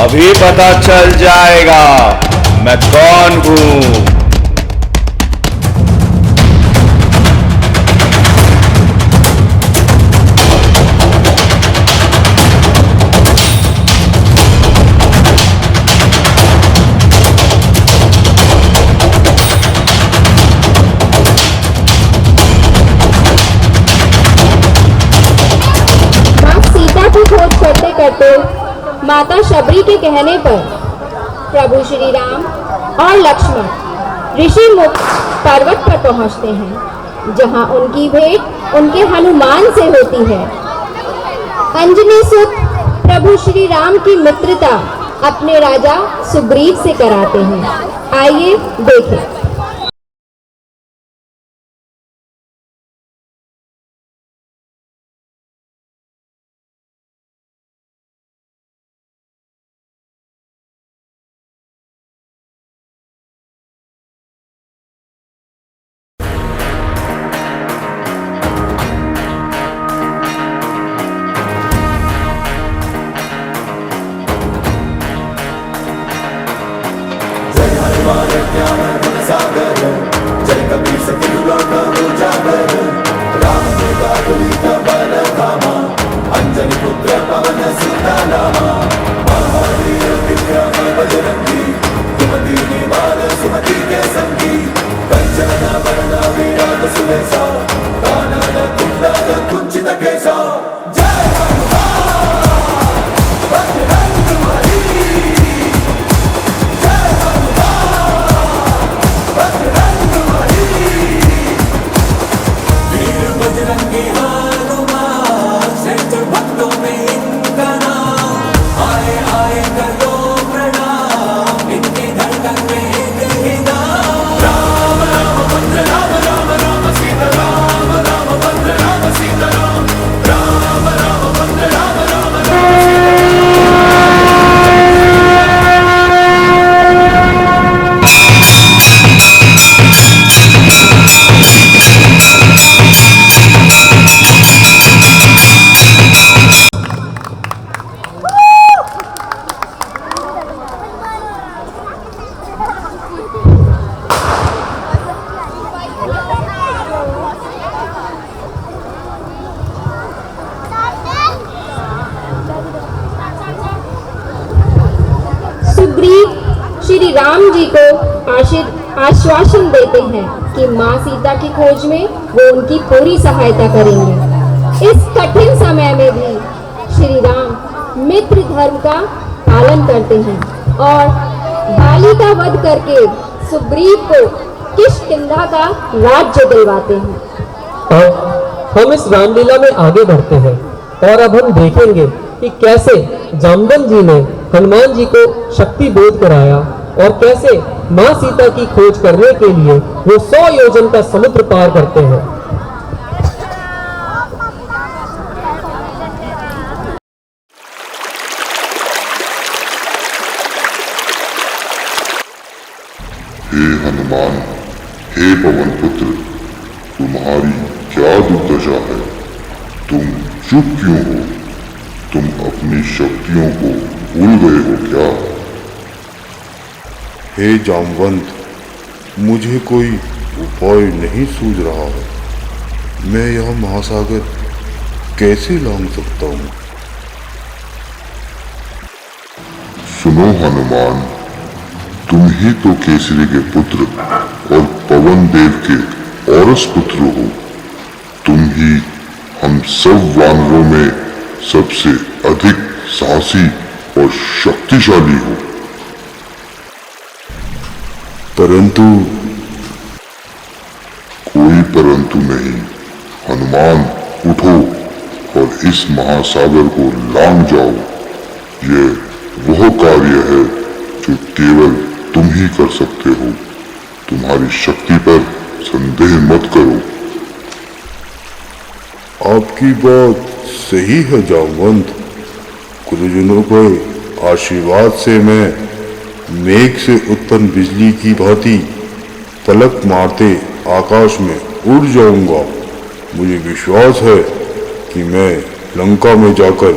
अभी पता चल जाएगा मैं कौन हूं। खोज करते करते माता शबरी के कहने पर प्रभु श्री राम और लक्ष्मण ऋषि मुख पर्वत पर पहुंचते हैं, जहां उनकी भेंट उनके हनुमान से होती है। अंजनी सुत प्रभु श्री राम की मित्रता अपने राजा सुग्रीव से कराते हैं। आइए देखें। श्री राम जी को आश्वासन देते हैं कि माँ सीता की खोज में वो उनकी पूरी सहायता करेंगे। इस कठिन समय में भी श्री राम मित्र धर्म का पालन करते हैं और बाली का वध करके सुग्रीव को किष्किंधा का राज्य दिलवाते हैं। और हम इस रामलीला में आगे बढ़ते हैं और अब हम देखेंगे कि कैसे जामवंत जी ने हनुमान जी को शक्ति बोध कराया और कैसे माँ सीता की खोज करने के लिए वो 100 योजन का समुद्र पार करते हैं। हे हनुमान, हे पवन पुत्र, तुम्हारी क्या दुर्दशा है? तुम चुप क्यों हो? तुम अपनी शक्तियों को भूल गए हो क्या? हे जामवंत, मुझे कोई उपाय नहीं सूझ रहा है। मैं यह महासागर कैसे लांघ सकता हूँ? सुनो हनुमान, तुम ही तो केसरी के पुत्र और पवन देव के औरस पुत्र हो। तुम ही हम सब वानरों में सबसे अधिक साहसी और शक्तिशाली हो। परंतु कोई परंतु नहीं। हनुमान, उठो और इस महासागर को लांघ जाओ। यह वह कार्य है जो केवल तुम ही कर सकते हो। तुम्हारी शक्ति पर संदेह मत करो। आपकी बात सही है जामवंत। गुरुजनों के आशीर्वाद से मैं मेघ से उत्पन्न बिजली की भांति पलक मारते आकाश में उड़ जाऊंगा। मुझे विश्वास है कि मैं लंका में जाकर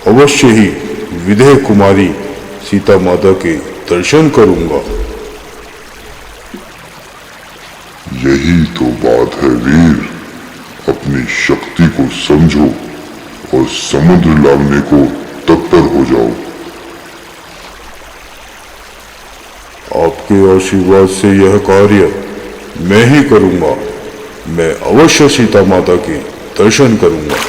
अवश्य ही विदेह कुमारी सीता माता के दर्शन करूंगा। यही तो बात है वीर। अपनी शक्ति को समझो और समुद्र लांघने को तत्पर हो जाओ। आपके आशीर्वाद से यह कार्य मैं ही करूंगा। मैं अवश्य सीता माता के दर्शन करूंगा।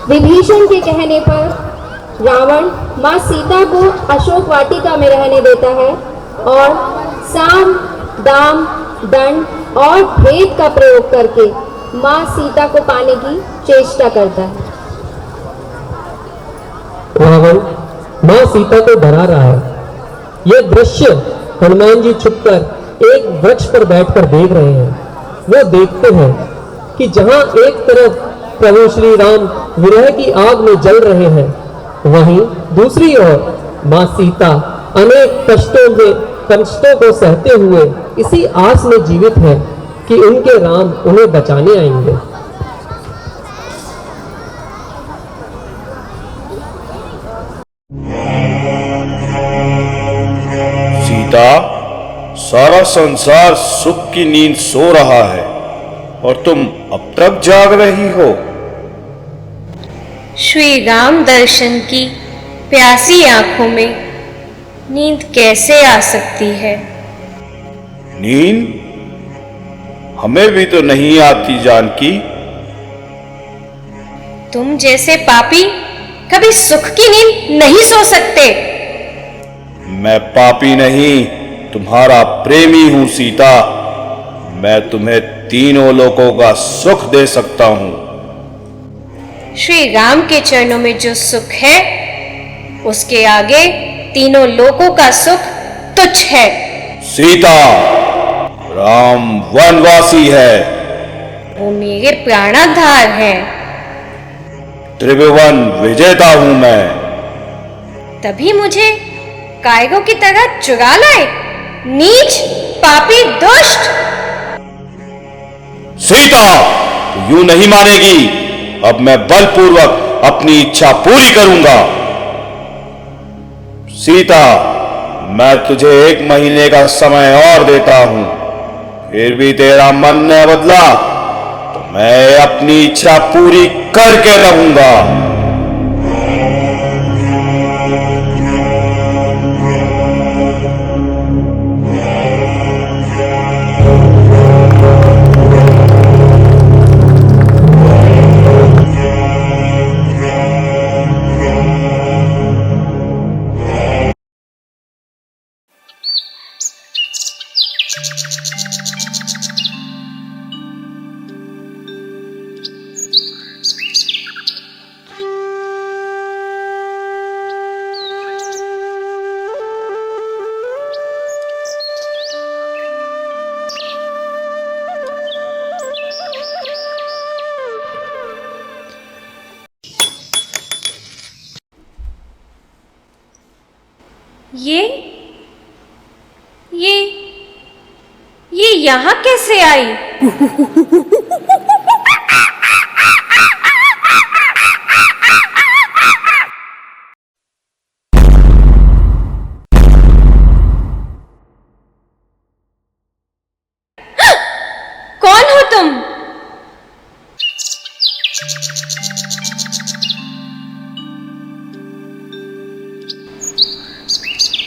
विभीषण के कहने पर रावण मां सीता को अशोक वाटिका में रहने देता है और साम, दाम, दंड और भेद का प्रयोग करके मां सीता को पाने की चेष्टा करता है। रावण मां सीता को डरा रहा है। यह दृश्य हनुमान जी छुपकर एक वृक्ष पर बैठकर देख रहे हैं। वो देखते हैं कि जहां एक तरफ प्रभु श्री राम विरह की आग में जल रहे हैं, वहीं दूसरी ओर मां सीता अनेक कष्टों को सहते हुए इसी आस में जीवित है कि उनके राम उन्हें बचाने आएंगे। सीता, सारा संसार सुख की नींद सो रहा है और तुम अब तक जाग रही हो। श्री राम दर्शन की प्यासी आंखों में नींद कैसे आ सकती है? नींद हमें भी तो नहीं आती जानकी। तुम जैसे पापी कभी सुख की नींद नहीं सो सकते। मैं पापी नहीं, तुम्हारा प्रेमी हूं सीता। मैं तुम्हें तीनों लोकों का सुख दे सकता हूं। श्री राम के चरणों में जो सुख है उसके आगे तीनों लोकों का सुख तुच्छ है। सीता, राम वनवासी है। वो मेरे प्राणाधार हैं। त्रिभुवन विजेता हूं मैं। तभी मुझे कायरों की तरह चुरा लाए, नीच पापी दुष्ट। सीता, तू यूं नहीं मानेगी। अब मैं बलपूर्वक अपनी इच्छा पूरी करूंगा। सीता, मैं तुझे 1 महीने का समय और देता हूं। फिर भी तेरा मन न बदला तो मैं अपनी इच्छा पूरी करके रहूंगा। ये यहाँ कैसे आई?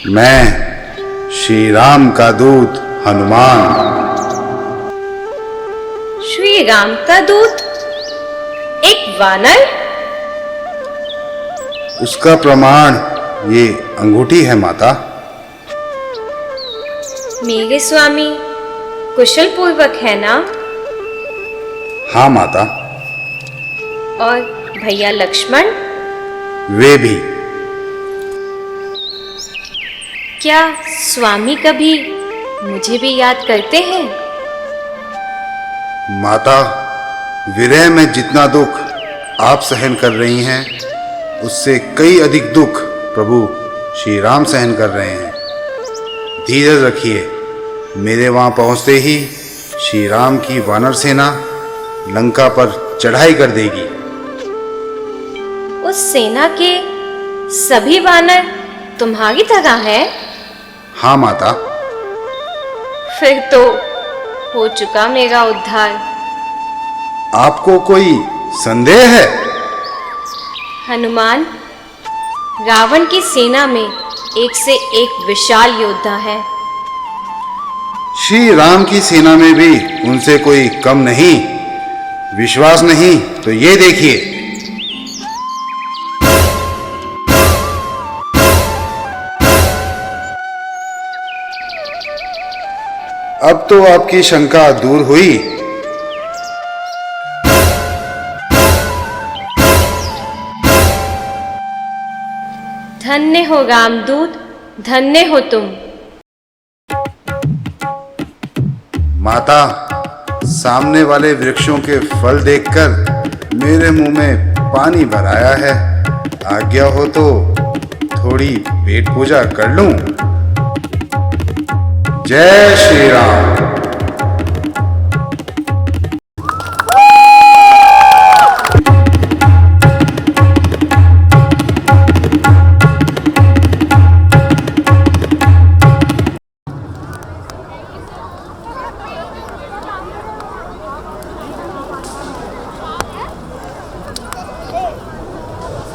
मैं श्री राम का दूत हनुमान। श्री राम का दूत? एक वानर? उसका प्रमाण ये अंगूठी है माता। मेरे स्वामी कुशल पूर्वक है ना? हाँ माता। और भैया लक्ष्मण? वे भी। क्या स्वामी कभी मुझे भी याद करते हैं? माता, विरह में जितना दुख आप सहन कर रही हैं, उससे कई अधिक दुख प्रभु श्री राम सहन कर रहे हैं। धीरज रखिए, मेरे वहां पहुंचते ही श्री राम की वानर सेना लंका पर चढ़ाई कर देगी। उस सेना के सभी वानर तुम्हारी तरह हैं? हाँ माता। फिर तो हो चुका मेरा उद्धार। आपको कोई संदेह है? हनुमान, रावण की सेना में एक से एक विशाल योद्धा है। श्री राम की सेना में भी उनसे कोई कम नहीं। विश्वास नहीं तो ये देखिए। अब तो आपकी शंका दूर हुई। धन्य हो रामदूत, धन्य हो तुम। माता, सामने वाले वृक्षों के फल देखकर मेरे मुंह में पानी भर आया है। आज्ञा हो तो थोड़ी पेट पूजा कर लूं। जय श्री राम।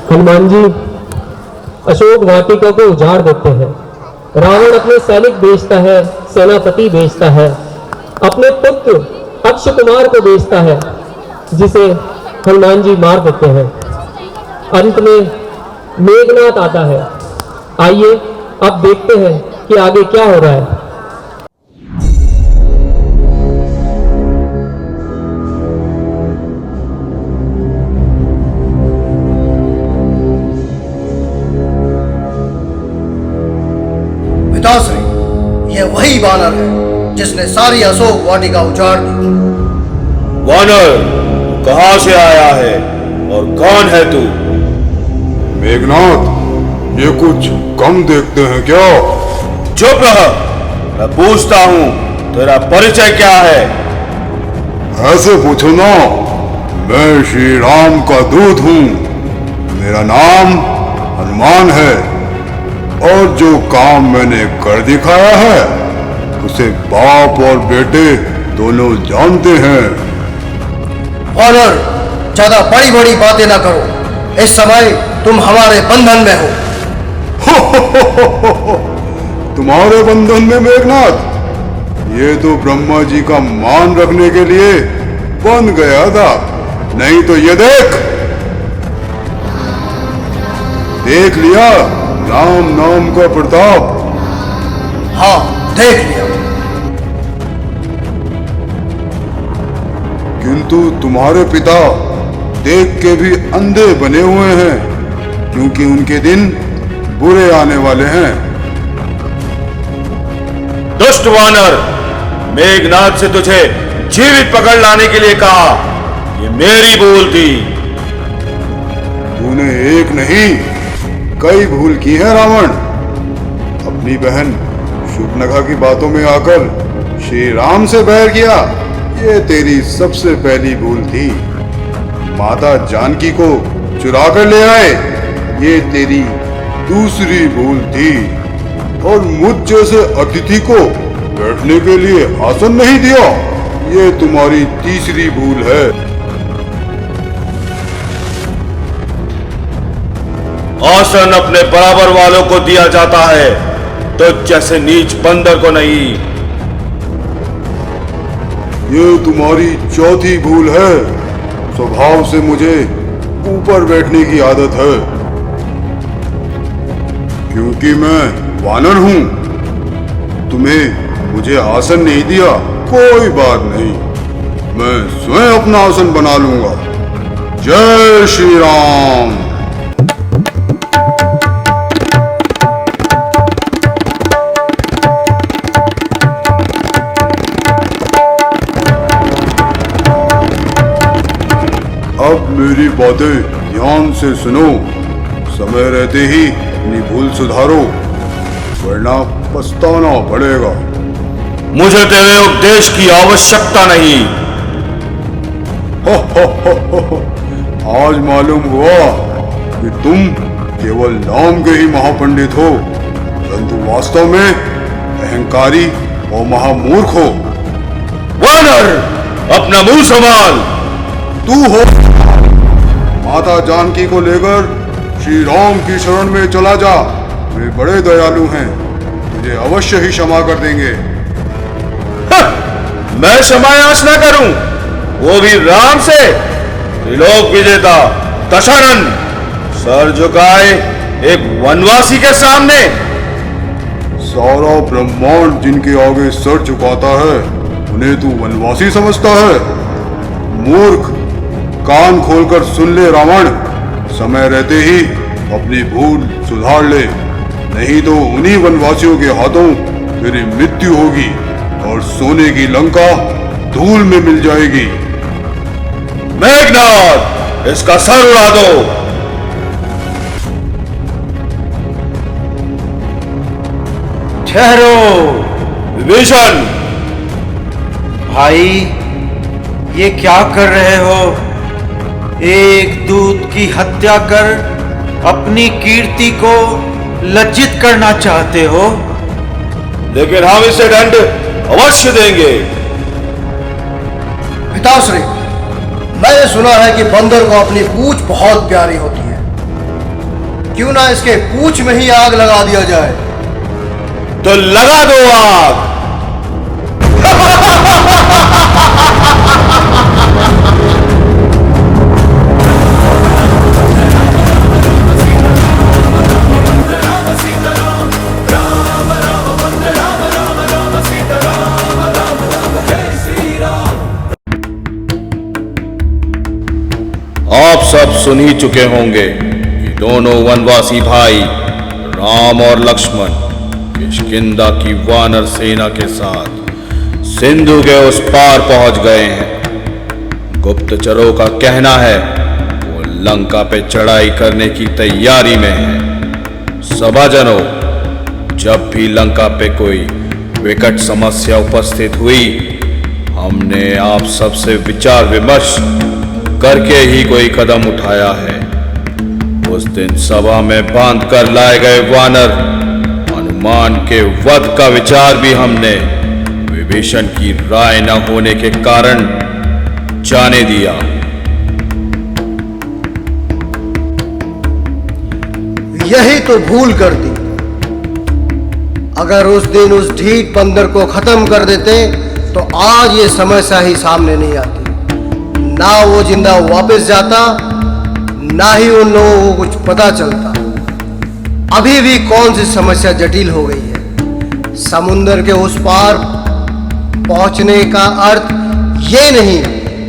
हनुमान जी अशोक वाटिका को उजाड़ देते हैं। रावण अपने सैनिक भेजता है, सेनापति भेजता है, अपने पुत्र अक्ष कुमार को भेजता है, जिसे हनुमान जी मार देते हैं। अंत में मेघनाथ आता है। आइए अब देखते हैं कि आगे क्या हो रहा है। पिताश्री, यह वही वानर है जिसने सारी अशोक वाटिका उजाड़ दी। वानर, कहां से आया है और कौन है तू? मेघनाथ, ये कुछ कम देखते हैं क्या? चुप रह, मैं पूछता हूं तेरा परिचय क्या है? ऐसे पूछो ना। मैं श्री राम का दूत हूं। मेरा नाम हनुमान है और जो काम मैंने कर दिखाया है उसे बाप और बेटे दोनों जानते हैं। वानर, ज्यादा बड़ी बड़ी बातें ना करो। इस समय तुम हमारे बंधन में हो। तुम्हारे बंधन में मेघनाथ? ये तो ब्रह्मा जी का मान रखने के लिए बन गया था। नहीं तो ये देख लिया राम नाम का प्रताप। हाँ, देख लिया। किंतु तुम्हारे पिता देख के भी अंधे बने हुए हैं, क्योंकि उनके दिन बुरे आने वाले हैं। दुष्ट वानर, मेघनाथ से तुझे जीवित पकड़ लाने के लिए कहा। ये मेरी भूल थी। तूने एक नहीं कई भूल की है रावण। अपनी बहन शूर्पणखा की बातों में आकर श्री राम से बैर किया, ये तेरी सबसे पहली भूल थी। माता जानकी को चुरा कर ले आए, ये तेरी दूसरी भूल थी। और मुझ जैसे अतिथि को बैठने के लिए आसन नहीं दिया, ये तुम्हारी तीसरी भूल है। आज सिंहासन अपने बराबर वालों को दिया जाता है, तो जैसे नीच बंदर को नहीं। ये तुम्हारी चौथी भूल है। स्वभाव से मुझे ऊपर बैठने की आदत है, क्योंकि मैं वानर हूं। तुम्हें मुझे आसन नहीं दिया, कोई बात नहीं, मैं स्वयं अपना आसन बना लूंगा। जय श्री राम। अब मेरी बातें ध्यान से सुनो। समय रहते ही अपनी भूल सुधारो, वरना पछताना पड़ेगा। मुझे तेरे उपदेश की आवश्यकता नहीं। आज मालूम हुआ कि तुम केवल नाम के ही महापंडित हो, परंतु वास्तव में अहंकारी और महामूर्ख हो। वानर, अपना मुंह संभाल। तू हो माता जानकी को लेकर श्री राम की शरण में चला जा। वे बड़े दयालु हैं, तुझे अवश्य ही क्षमा कर देंगे। मैं क्षमा याचना करूं, वो भी राम से? त्रिलोक विजेता दशरथ सर झुकाए एक वनवासी के सामने। सारा ब्रह्मांड जिनके आगे सर झुकाता है, उन्हें तू वनवासी समझता है? मूर्ख, कान खोलकर सुन ले रावण। समय रहते ही अपनी भूल सुधार ले, नहीं तो उन्हीं वनवासियों के हाथों तेरी मृत्यु होगी और सोने की लंका धूल में मिल जाएगी। मेघनाद, इसका सर उड़ा दो। ठहरो विभीषण। भाई, ये क्या कर रहे हो? एक दूत की हत्या कर अपनी कीर्ति को लज्जित करना चाहते हो? लेकिन हम इसे दंड अवश्य देंगे। पिताश्री, मैंने सुना है कि बंदर को अपनी पूंछ बहुत प्यारी होती है। क्यों ना इसके पूंछ में ही आग लगा दिया जाए? तो लगा दो आग। आप सब सुन ही चुके होंगे कि दोनों वनवासी भाई राम और लक्ष्मण किष्किंधा की वानर सेना के साथ सिंधु के उस पार पहुंच गए हैं। गुप्तचरों का कहना है वो लंका पे चढ़ाई करने की तैयारी में है। सभाजनों, जब भी लंका पे कोई विकट समस्या उपस्थित हुई, हमने आप सबसे विचार विमर्श करके ही कोई कदम उठाया है। उस दिन सभा में बांध कर लाए गए वानर हनुमान के वध का विचार भी हमने विभीषण की राय न होने के कारण जाने दिया। यही तो भूल कर दी। अगर उस दिन उस ढीठ बंदर को खत्म कर देते तो आज ये समस्या ही सामने नहीं आती। ना वो जिंदा वापस जाता, ना ही उन लोगों को कुछ पता चलता। अभी भी कौन सी समस्या जटिल हो गई है। समुद्र के उस पार पहुंचने का अर्थ ये नहीं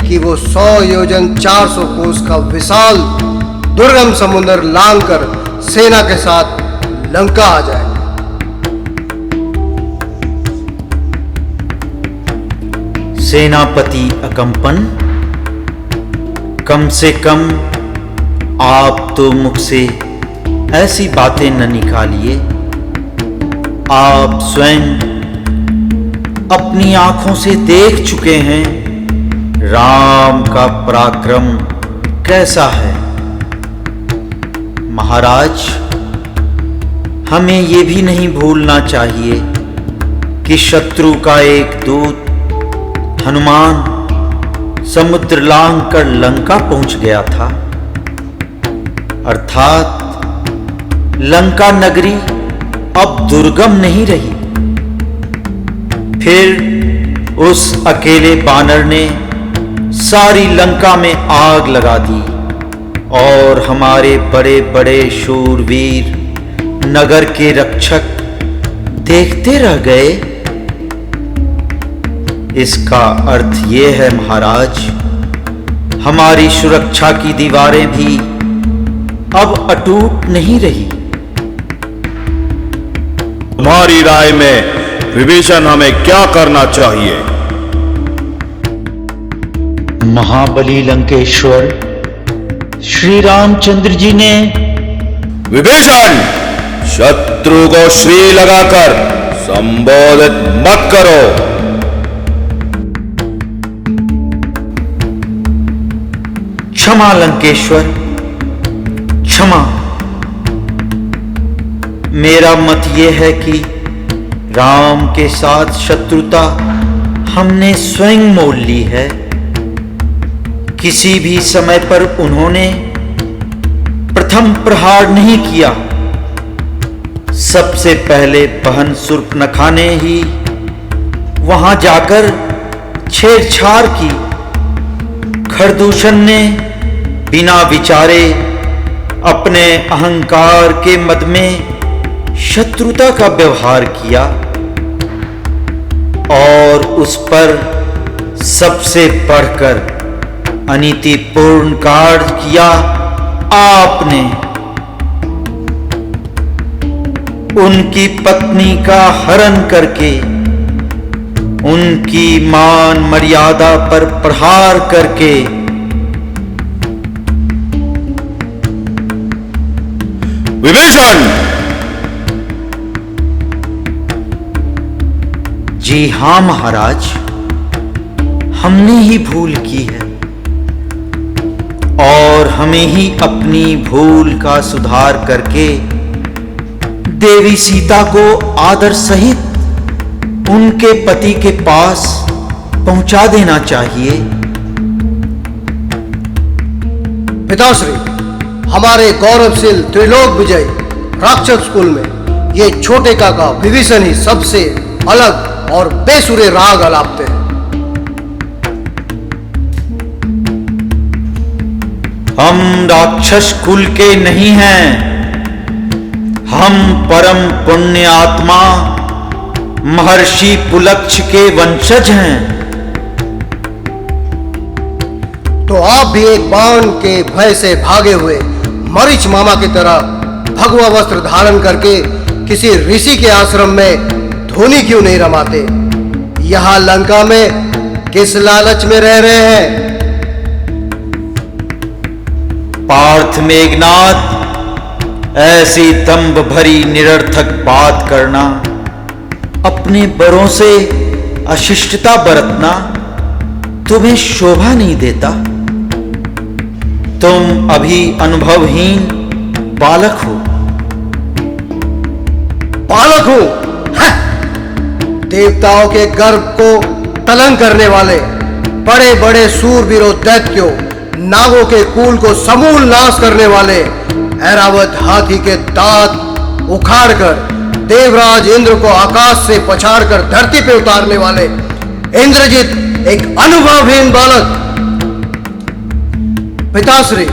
कि वो 100 योजन 400 कोस का विशाल दुर्गम समुद्र लांघ कर सेना के साथ लंका आ जाए। सेनापति अकंपन, कम से कम आप तो मुख से ऐसी बातें न निकालिए। आप स्वयं अपनी आंखों से देख चुके हैं राम का पराक्रम कैसा है। महाराज, हमें ये भी नहीं भूलना चाहिए कि शत्रु का एक दूत हनुमान समुद्र लांघ कर लंका पहुंच गया था। अर्थात लंका नगरी अब दुर्गम नहीं रही। फिर उस अकेले बानर ने सारी लंका में आग लगा दी और हमारे बड़े बड़े शूरवीर नगर के रक्षक देखते रह गए। इसका अर्थ ये है महाराज, हमारी सुरक्षा की दीवारें भी अब अटूट नहीं रही। तुम्हारी राय में विभीषण हमें क्या करना चाहिए? महाबली लंकेश्वर श्री रामचंद्र जी ने विभीषण, शत्रु को श्री लगाकर संबोधित मत करो। क्षमा लंकेश्वर, क्षमा। मेरा मत यह है कि राम के साथ शत्रुता हमने स्वयं मोल ली है। किसी भी समय पर उन्होंने प्रथम प्रहार नहीं किया। सबसे पहले बहन शूर्पणखा ने ही वहां जाकर छेड़छाड़ की। खरदूषण ने बिना विचारे अपने अहंकार के मद में शत्रुता का व्यवहार किया और उस पर सबसे बढ़कर अनीतिपूर्ण कार्य किया आपने। उनकी पत्नी का हरण करके उनकी मान मर्यादा पर प्रहार करके विभीषण। जी हां महाराज, हमने ही भूल की है और हमें ही अपनी भूल का सुधार करके देवी सीता को आदर सहित उनके पति के पास पहुंचा देना चाहिए। पिताश्री, हमारे गौरवशील त्रिलोक विजय राक्षस कुल में ये छोटे काका विभीषण ही सबसे अलग और बेसुरे राग अलापते हैं। हम राक्षस कुल के नहीं हैं, हम परम पुण्य आत्मा महर्षि पुलक्ष के वंशज हैं। तो आप भी एक बाण के भय से भागे हुए मरीच मामा की तरह भगवा वस्त्र धारण करके किसी ऋषि के आश्रम में धोनी क्यों नहीं रमाते? यहां लंका में किस लालच में रह रहे हैं? पार्थ मेघनाथ, ऐसी दंभ भरी निरर्थक बात करना, अपने बड़ों से अशिष्टता बरतना तुम्हें शोभा नहीं देता। तुम अभी अनुभवहीन बालक हो। बालक हो? देवताओं के गर्भ को तलन करने वाले बड़े बड़े सूरवीरों दैत्यों नागों के कुल को समूल नाश करने वाले ऐरावत हाथी के दांत उखाड़कर देवराज इंद्र को आकाश से पछाड़कर धरती पे उतारने वाले इंद्रजित एक अनुभवहीन बालक। पिताश्री,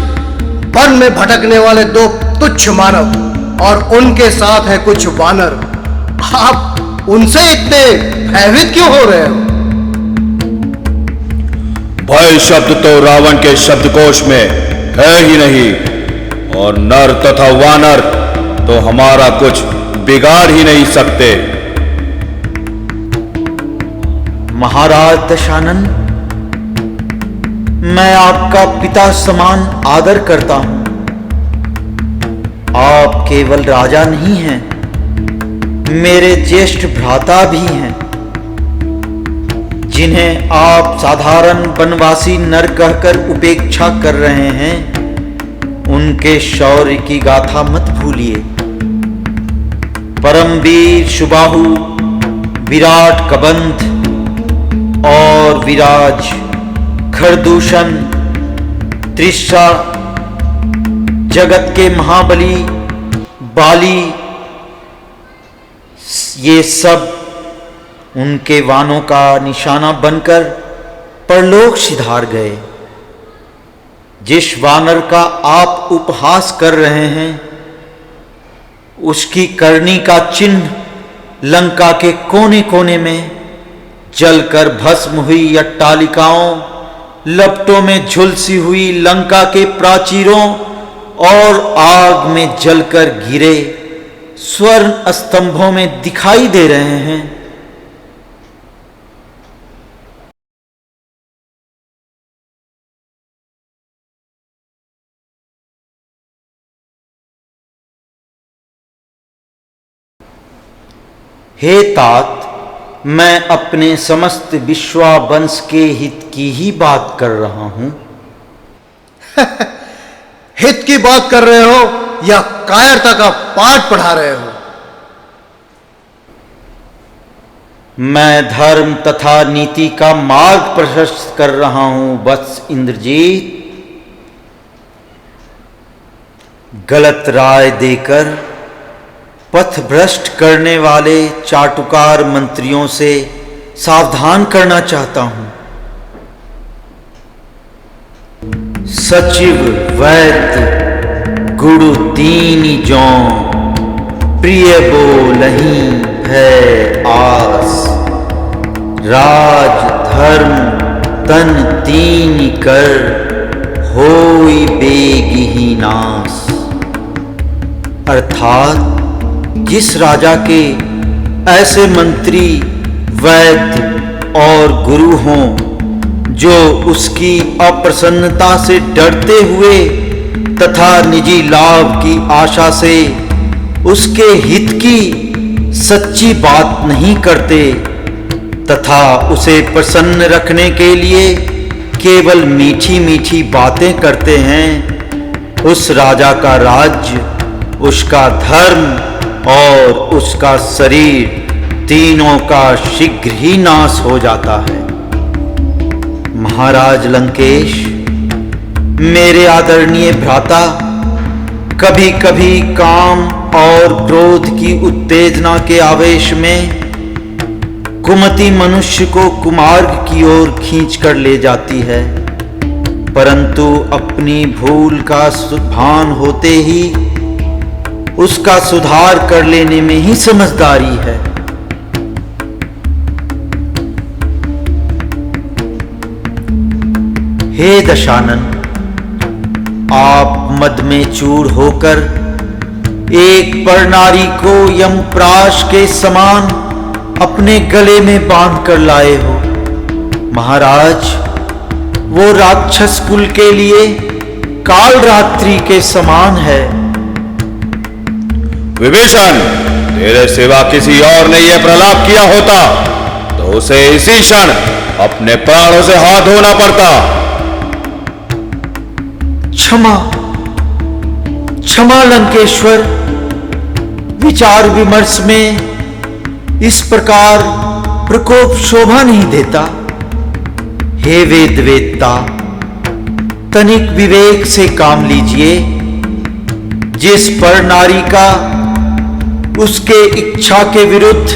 वन में भटकने वाले दो तुच्छ मानव और उनके साथ है कुछ वानर। आप उनसे इतने भयभीत क्यों हो रहे हो? भय शब्द तो रावण के शब्दकोश में है ही नहीं, और नर तथा वानर तो हमारा कुछ बिगाड़ ही नहीं सकते। महाराज दशानन, मैं आपका पिता समान आदर करता हूं। आप केवल राजा नहीं हैं, मेरे ज्येष्ठ भ्राता भी हैं, जिन्हें आप साधारण वनवासी नर कहकर उपेक्षा कर रहे हैं। उनके शौर्य की गाथा मत भूलिए। परमवीर सुबाहु, विराट कबंध और विराज खरदूषण, त्रिशा, जगत के महाबली बाली, ये सब उनके वानों का निशाना बनकर परलोक सिधार गए। जिस वानर का आप उपहास कर रहे हैं, उसकी करनी का चिन्ह लंका के कोने कोने में जलकर भस्म हुई अट्टालिकाओं, लपटों में झुलसी हुई लंका के प्राचीरों और आग में जलकर गिरे स्वर्ण स्तंभों में दिखाई दे रहे हैं। हे तात, मैं अपने समस्त विश्वावंश के हित की ही बात कर रहा हूं। हित की बात कर रहे हो या कायरता का पाठ पढ़ा रहे हो? मैं धर्म तथा नीति का मार्ग प्रशस्त कर रहा हूं वत्स इंद्रजीत। गलत राय देकर पथ भ्रष्ट करने वाले चाटुकार मंत्रियों से सावधान करना चाहता हूं। सचिव वैद्य गुरु दीनी जौ, प्रिय बोलही है आस। राज धर्म तन दीन कर, होई बेगिही नास। अर्थात जिस राजा के ऐसे मंत्री वैद्य और गुरु हों जो उसकी अप्रसन्नता से डरते हुए तथा निजी लाभ की आशा से उसके हित की सच्ची बात नहीं करते तथा उसे प्रसन्न रखने के लिए केवल मीठी मीठी बातें करते हैं, उस राजा का राज्य, उसका धर्म और उसका शरीर तीनों का शीघ्र ही नाश हो जाता है। महाराज लंकेश, मेरे आदरणीय भ्राता, कभी कभी काम और क्रोध की उत्तेजना के आवेश में कुमति मनुष्य को कुमार्ग की ओर खींच कर ले जाती है, परंतु अपनी भूल का भान होते ही उसका सुधार कर लेने में ही समझदारी है। हे दशानन, आप मद में चूर होकर एक पर नारी को यमप्राश के समान अपने गले में बांध कर लाए हो। महाराज, वो राक्षस कुल के लिए काल रात्रि के समान है। विभीषण, तेरे सिवा किसी और ने यह प्रलाप किया होता तो उसे इसी क्षण अपने प्राणों से हाथ धोना पड़ता। क्षमा क्षमा लंकेश्वर, विचार विमर्श में इस प्रकार प्रकोप शोभा नहीं देता। हे वेद वेदता, तनिक विवेक से काम लीजिए। जिस पर नारी का उसके इच्छा के विरुद्ध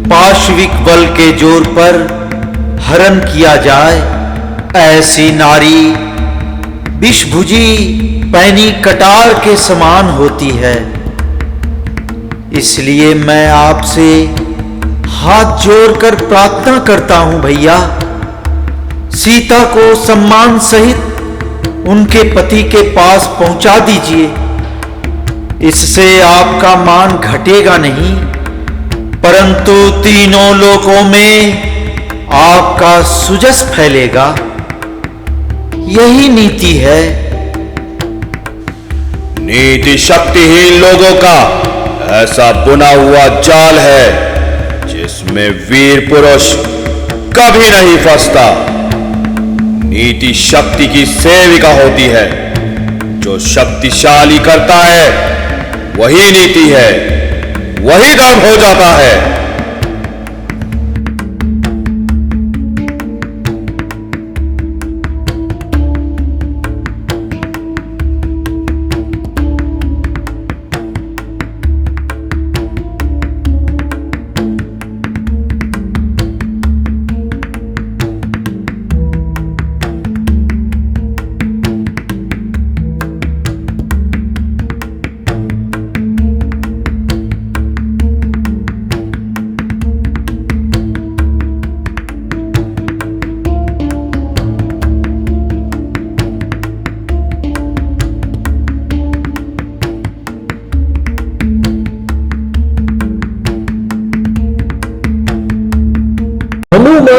पाशविक बल के जोर पर हरण किया जाए, ऐसी नारी विषभुजी पैनी कटार के समान होती है। इसलिए मैं आपसे हाथ जोड़कर प्रार्थना करता हूं भैया, सीता को सम्मान सहित उनके पति के पास पहुंचा दीजिए। इससे आपका मान घटेगा नहीं, परंतु तीनों लोकों में आपका सुजस फैलेगा। यही नीति है। नीति शक्तिहीन लोगों का ऐसा बुना हुआ जाल है जिसमें वीर पुरुष कभी नहीं फंसता। नीति शक्ति की सेविका होती है। जो शक्तिशाली करता है वही नीति है, वही धर्म हो जाता है।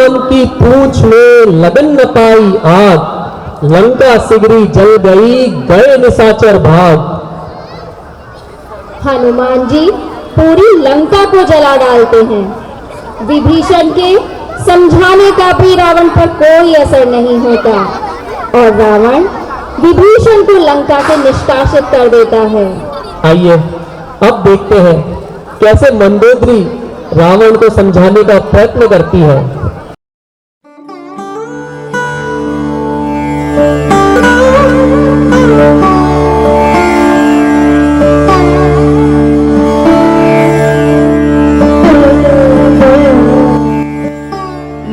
राम की पूंछ में लगन न पाई आग, लंका सिगरी जल गई, गए निशाचर भाग। हनुमान जी पूरी लंका को जला डालते हैं। विभीषण के समझाने का भी रावण पर कोई असर नहीं होता और रावण विभीषण को लंका से निष्कासित कर देता है। आइए अब देखते हैं कैसे मंदोदरी रावण को समझाने का प्रयत्न करती है।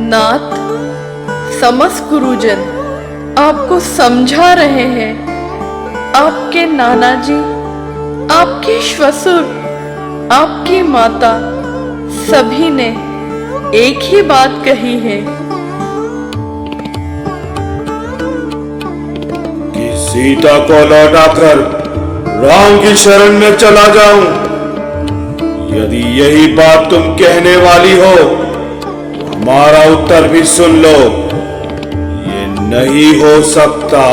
नाथ, समस्त गुरुजन आपको समझा रहे हैं। आपके नाना जी, आपके श्वसुर, आपकी माता सभी ने एक ही बात कही है कि सीता को लौटाकर राम की शरण में चला जाऊं। यदि यही बात तुम कहने वाली हो तो हमारा उत्तर भी सुन लो। ये नहीं हो सकता,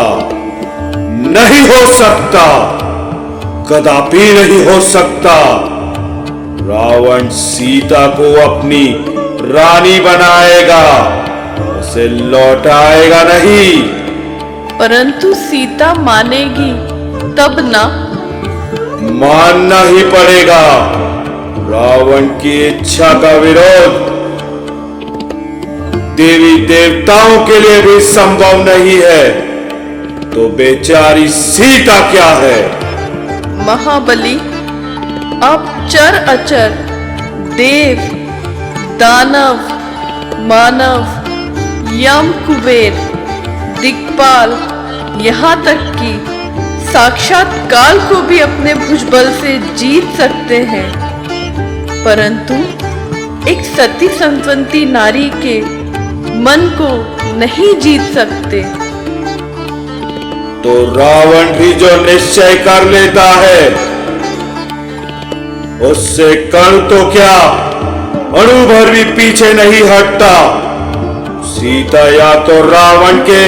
नहीं हो सकता, कदापि नहीं हो सकता। रावण सीता को अपनी रानी बनाएगा, उसे लौटाएगा नहीं। परंतु सीता मानेगी तब ना? मानना ही पड़ेगा। रावण की इच्छा का विरोध देवी देवताओं के लिए भी संभव नहीं है, तो बेचारी सीता क्या है? महाबली, आप चर अचर, देव, दानव, मानव, यम, कुबेर, दिक्पाल, यहाँ तक कि साक्षात काल को भी अपने भुजबल से जीत सकते हैं, परंतु एक सती संतवंती नारी के मन को नहीं जीत सकते। तो रावण भी जो निश्चय कर लेता है उससे कण तो क्या अणु भर भी पीछे नहीं हटता। सीता या तो रावण के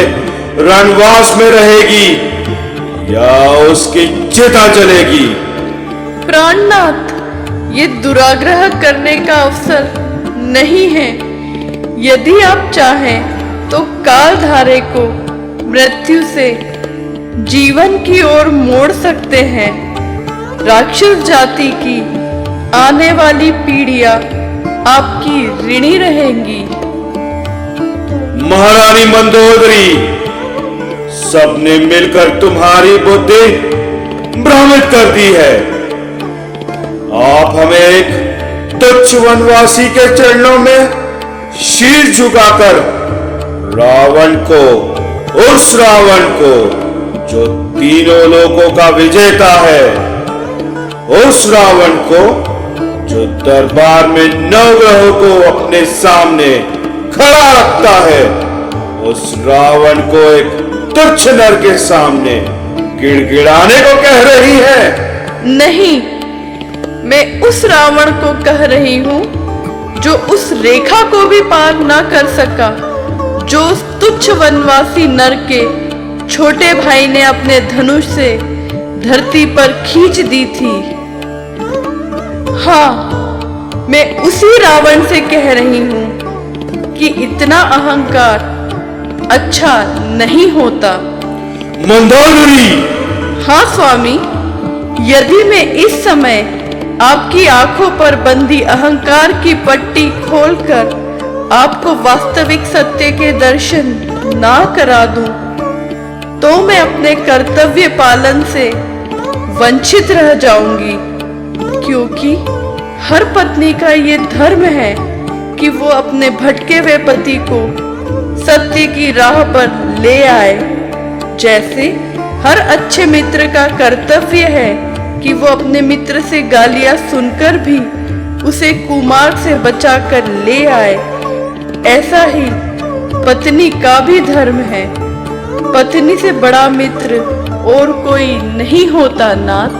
रणवास में रहेगी या उसकी चिता जलेगी। प्राणनाथ, ये दुराग्रह करने का अवसर नहीं है। यदि आप चाहें तो कालधारे को मृत्यु से जीवन की ओर मोड़ सकते हैं। राक्षस जाति की आने वाली पीढ़ियां आपकी ऋणी रहेंगी। महारानी मंदोदरी, सबने मिलकर तुम्हारी बुद्धि भ्रमित कर दी है। आप हमें एक तुच्छ वनवासी के चरणों में शीश झुकाकर रावण को, उस रावण को जो तीनों लोकों का विजेता है, उस रावण को जो दरबार में नवग्रहों को अपने सामने खड़ा रखता है, उस रावण को एक तुच्छ नर के सामने गिड़गिड़ाने को कह रही है? नहीं, मैं उस रावण को कह रही हूँ जो उस रेखा को भी पार ना कर सका, जो उस तुच्छ वनवासी नर के छोटे भाई ने अपने धनुष से धरती पर खींच दी थी। हाँ, मैं उसी रावण से कह रही हूँ कि इतना अहंकार अच्छा नहीं होता। मंदोदरी! हाँ स्वामी, यदि मैं इस समय आपकी आंखों पर बंदी अहंकार की पट्टी खोलकर आपको वास्तविक सत्य के दर्शन ना करा दूं, तो मैं अपने कर्तव्य पालन से वंचित रह जाऊंगी, क्योंकि हर पत्नी का ये धर्म है कि वो अपने भटके हुए पति को सत्य की राह पर ले आए। जैसे हर अच्छे मित्र का कर्तव्य है कि वो अपने मित्र से गालियां सुनकर भी उसे कुमार्ग से बचाकर ले आए, ऐसा ही पत्नी का भी धर्म है। पत्नी से बड़ा मित्र और कोई नहीं होता नाथ।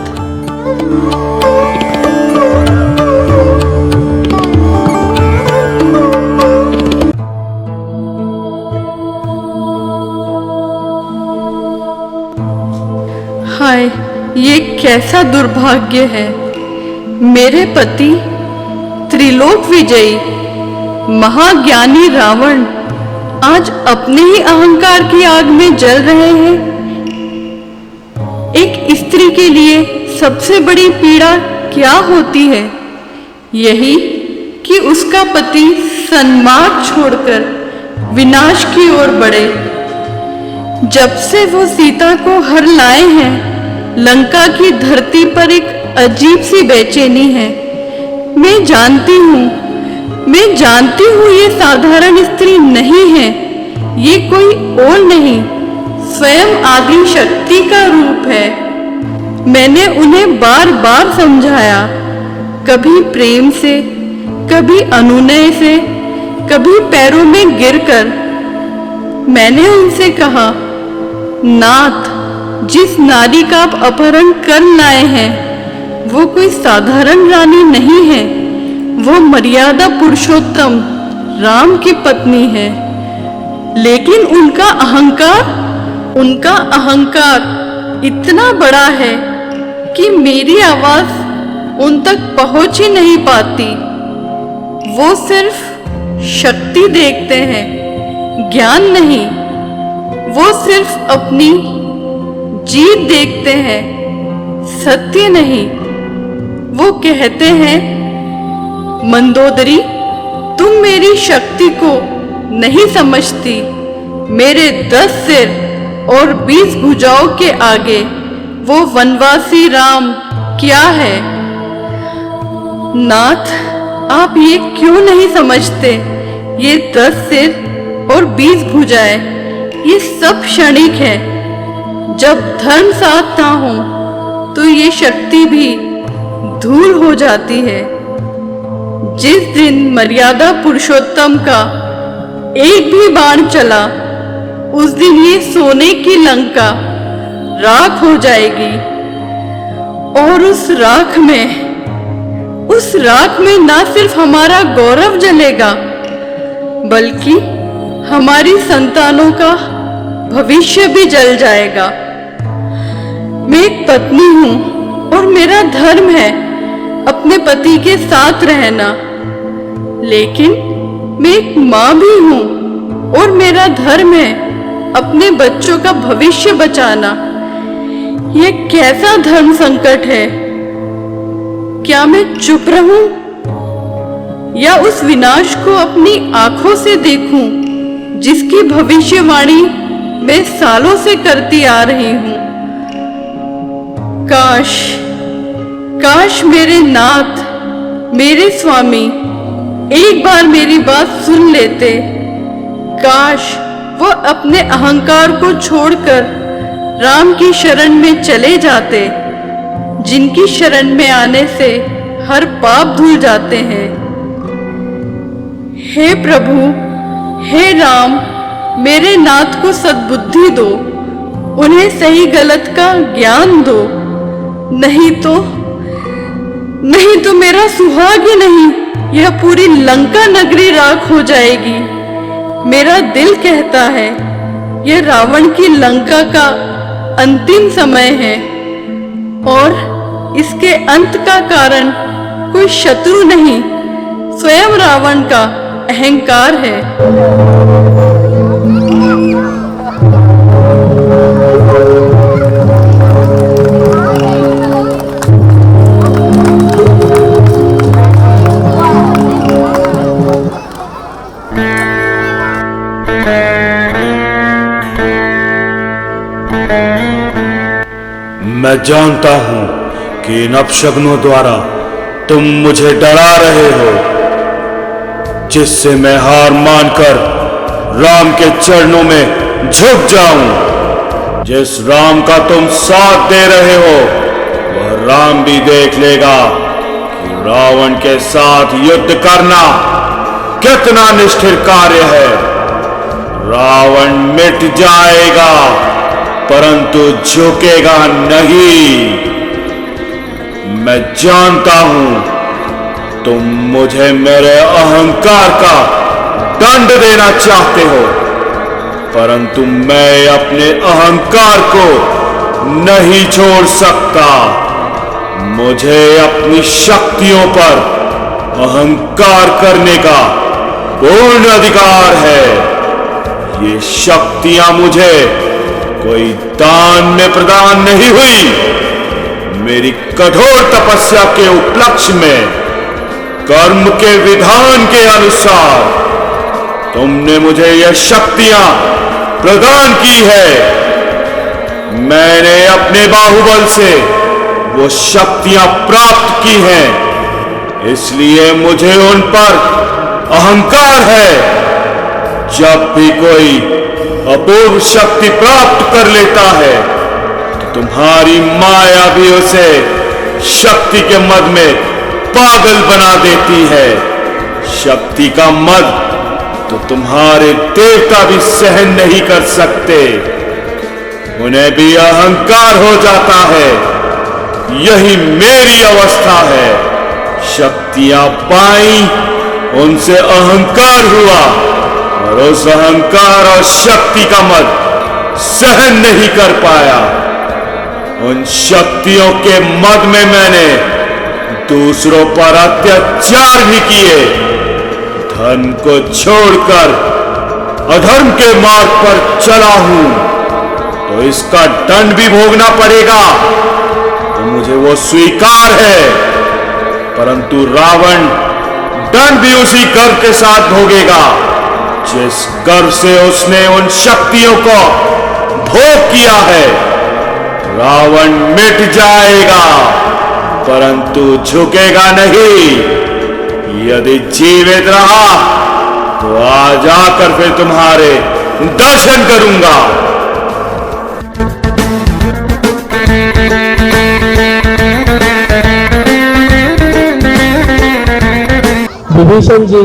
कैसा दुर्भाग्य है। मेरे पति त्रिलोक विजयी महाज्ञानी रावण आज अपने ही अहंकार की आग में जल रहे हैं। एक स्त्री के लिए सबसे बड़ी पीड़ा क्या होती है? यही कि उसका पति सन्मार्ग छोड़कर विनाश की ओर बढ़े। जब से वो सीता को हर लाए हैं, लंका की धरती पर एक अजीब सी बेचैनी है। मैं जानती हूँ ये साधारण स्त्री नहीं है, ये कोई और नहीं, स्वयं आदि शक्ति का रूप है। मैंने उन्हें बार बार समझाया, कभी प्रेम से, कभी अनुनय से, कभी पैरों में गिरकर। मैंने उनसे कहा, नाथ, जिस नारी का आप अपहरण कर लाए हैं वो कोई साधारण रानी नहीं है, वो मर्यादा पुरुषोत्तम राम की पत्नी है। लेकिन उनका अहंकार इतना बड़ा है कि मेरी आवाज उन तक पहुंच ही नहीं पाती। वो सिर्फ शक्ति देखते हैं, ज्ञान नहीं। वो सिर्फ अपनी जीत देखते हैं, सत्य नहीं। वो कहते हैं, मंदोदरी, तुम मेरी शक्ति को नहीं समझती। मेरे 10 सिर और 20 भुजाओं के आगे वो वनवासी राम क्या है? नाथ, आप ये क्यों नहीं समझते? ये 10 सिर और 20 भुजाएं, ये सब क्षणिक है। जब धर्म साथ ना हो तो ये शक्ति भी धूल हो जाती है। जिस दिन मर्यादा पुरुषोत्तम का एक भी बाण चला, उस दिन ये सोने की लंका राख हो जाएगी। और उस राख में ना सिर्फ हमारा गौरव जलेगा, बल्कि हमारी संतानों का भविष्य भी जल जाएगा। मैं एक पत्नी हूँ और मेरा धर्म है अपने पति के साथ रहना, लेकिन मैं एक माँ भी हूँ और मेरा धर्म है अपने बच्चों का भविष्य बचाना। यह कैसा धर्म संकट है? क्या मैं चुप रहूं या उस विनाश को अपनी आंखों से देखूं जिसकी भविष्यवाणी मैं सालों से करती आ रही हूं? काश मेरे नाथ, मेरे स्वामी एक बार मेरी बात सुन लेते। काश वो अपने अहंकार को छोड़कर राम की शरण में चले जाते, जिनकी शरण में आने से हर पाप धुल जाते हैं। हे प्रभु, हे राम, मेरे नाथ को सद्बुद्धि दो, उन्हें सही गलत का ज्ञान दो। नहीं तो मेरा सुहाग ही नहीं, यह पूरी लंका नगरी राख हो जाएगी। मेरा दिल कहता है, यह रावण की लंका का अंतिम समय है और इसके अंत का कारण कोई शत्रु नहीं, स्वयं रावण का अहंकार है। मैं जानता हूं कि इन अपशगुनों द्वारा तुम मुझे डरा रहे हो, जिससे मैं हार मानकर राम के चरणों में झुक जाऊं। जिस राम का तुम साथ दे रहे हो, वह राम भी देख लेगा कि रावण के साथ युद्ध करना कितना निष्ठुर कार्य है। रावण मिट जाएगा परंतु झुकेगा नहीं। मैं जानता हूं तुम मुझे मेरे अहंकार का दंड देना चाहते हो, परंतु मैं अपने अहंकार को नहीं छोड़ सकता। मुझे अपनी शक्तियों पर अहंकार करने का पूर्ण अधिकार है। ये शक्तियां मुझे कोई दान में प्रदान नहीं हुई। मेरी कठोर तपस्या के उपलक्ष्य में कर्म के विधान के अनुसार तुमने मुझे यह शक्तियां प्रदान की है। मैंने अपने बाहुबल से वो शक्तियां प्राप्त की हैं, इसलिए मुझे उन पर अहंकार है। जब भी कोई अपूर्व शक्ति प्राप्त कर लेता है तो तुम्हारी माया भी उसे शक्ति के मद में पागल बना देती है। शक्ति का मद तो तुम्हारे देवता भी सहन नहीं कर सकते, उन्हें भी अहंकार हो जाता है। यही मेरी अवस्था है। शक्तियां पाई, उनसे अहंकार हुआ और उस अहंकार और शक्ति का मद सहन नहीं कर पाया। उन शक्तियों के मद में मैंने दूसरों पर अत्याचार भी किए। धन को छोड़कर अधर्म के मार्ग पर चला हूं तो इसका दंड भी भोगना पड़ेगा, तो मुझे वो स्वीकार है। परंतु रावण दंड भी उसी गर्व के साथ भोगेगा जिस गर्व से उसने उन शक्तियों को भोग किया है। रावण मिट जाएगा परंतु झुकेगा नहीं। यदि जीवित रहा तो आज आकर फिर तुम्हारे दर्शन करूंगा। विभीषण जी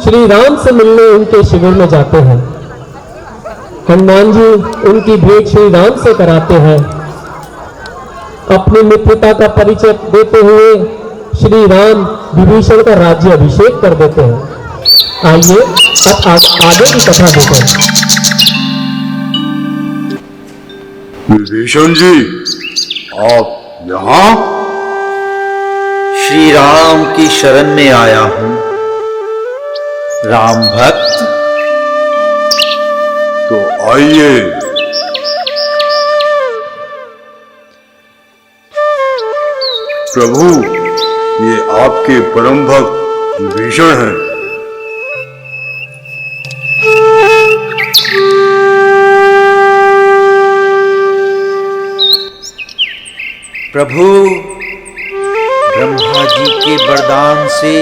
श्री राम से मिलने उनके शिविर में जाते हैं। हनुमान जी उनकी भेंट श्री राम से कराते हैं। अपनी मित्रता का परिचय देते हुए श्री राम विभीषण का राज्य अभिषेक कर देते हैं। आइए अब आगे की कथा देखें। विभीषण जी, आप यहाँ? श्री राम की शरण में आया हूं। राम भक्त, तो आइए। प्रभु, ये आपके परम भक्त विभीषण हैं। प्रभु, ब्रह्मा जी के वरदान से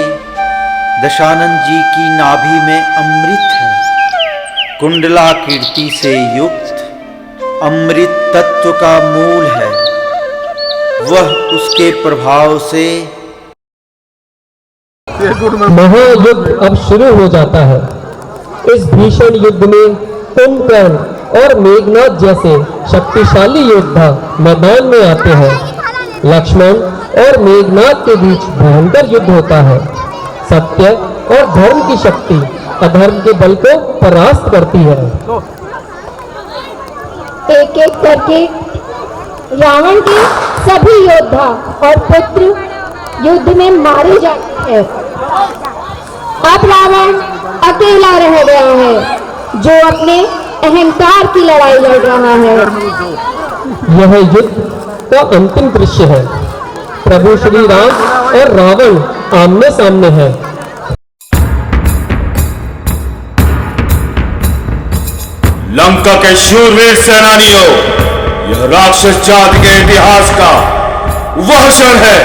दशानन जी की नाभि में अमृत है। कुंडला कीर्ति से युक्त अमृत तत्व का मूल है। वह उसके प्रभाव से महायुद्ध अब शुरू हो जाता है। इस भीषण युद्ध में कुंभकर्ण और मेघनाद जैसे शक्तिशाली योद्धा मैदान में आते हैं। लक्ष्मण और मेघनाद के बीच भयंकर युद्ध होता है। सत्य और धर्म की शक्ति अधर्म के बल को परास्त करती है। एक एक करके रावण के सभी योद्धा और पुत्र युद्ध में मारे जाते हैं। अब रावण अकेला रह गया है जो अपने अहंकार की लड़ाई लड़ रहा है। यह युद्ध का अंतिम दृश्य है। प्रभु श्री राम और रावण आमने सामने हैं। लंका के शूरवीर सेनानियों, यह राक्षस जाति के इतिहास का वह क्षण है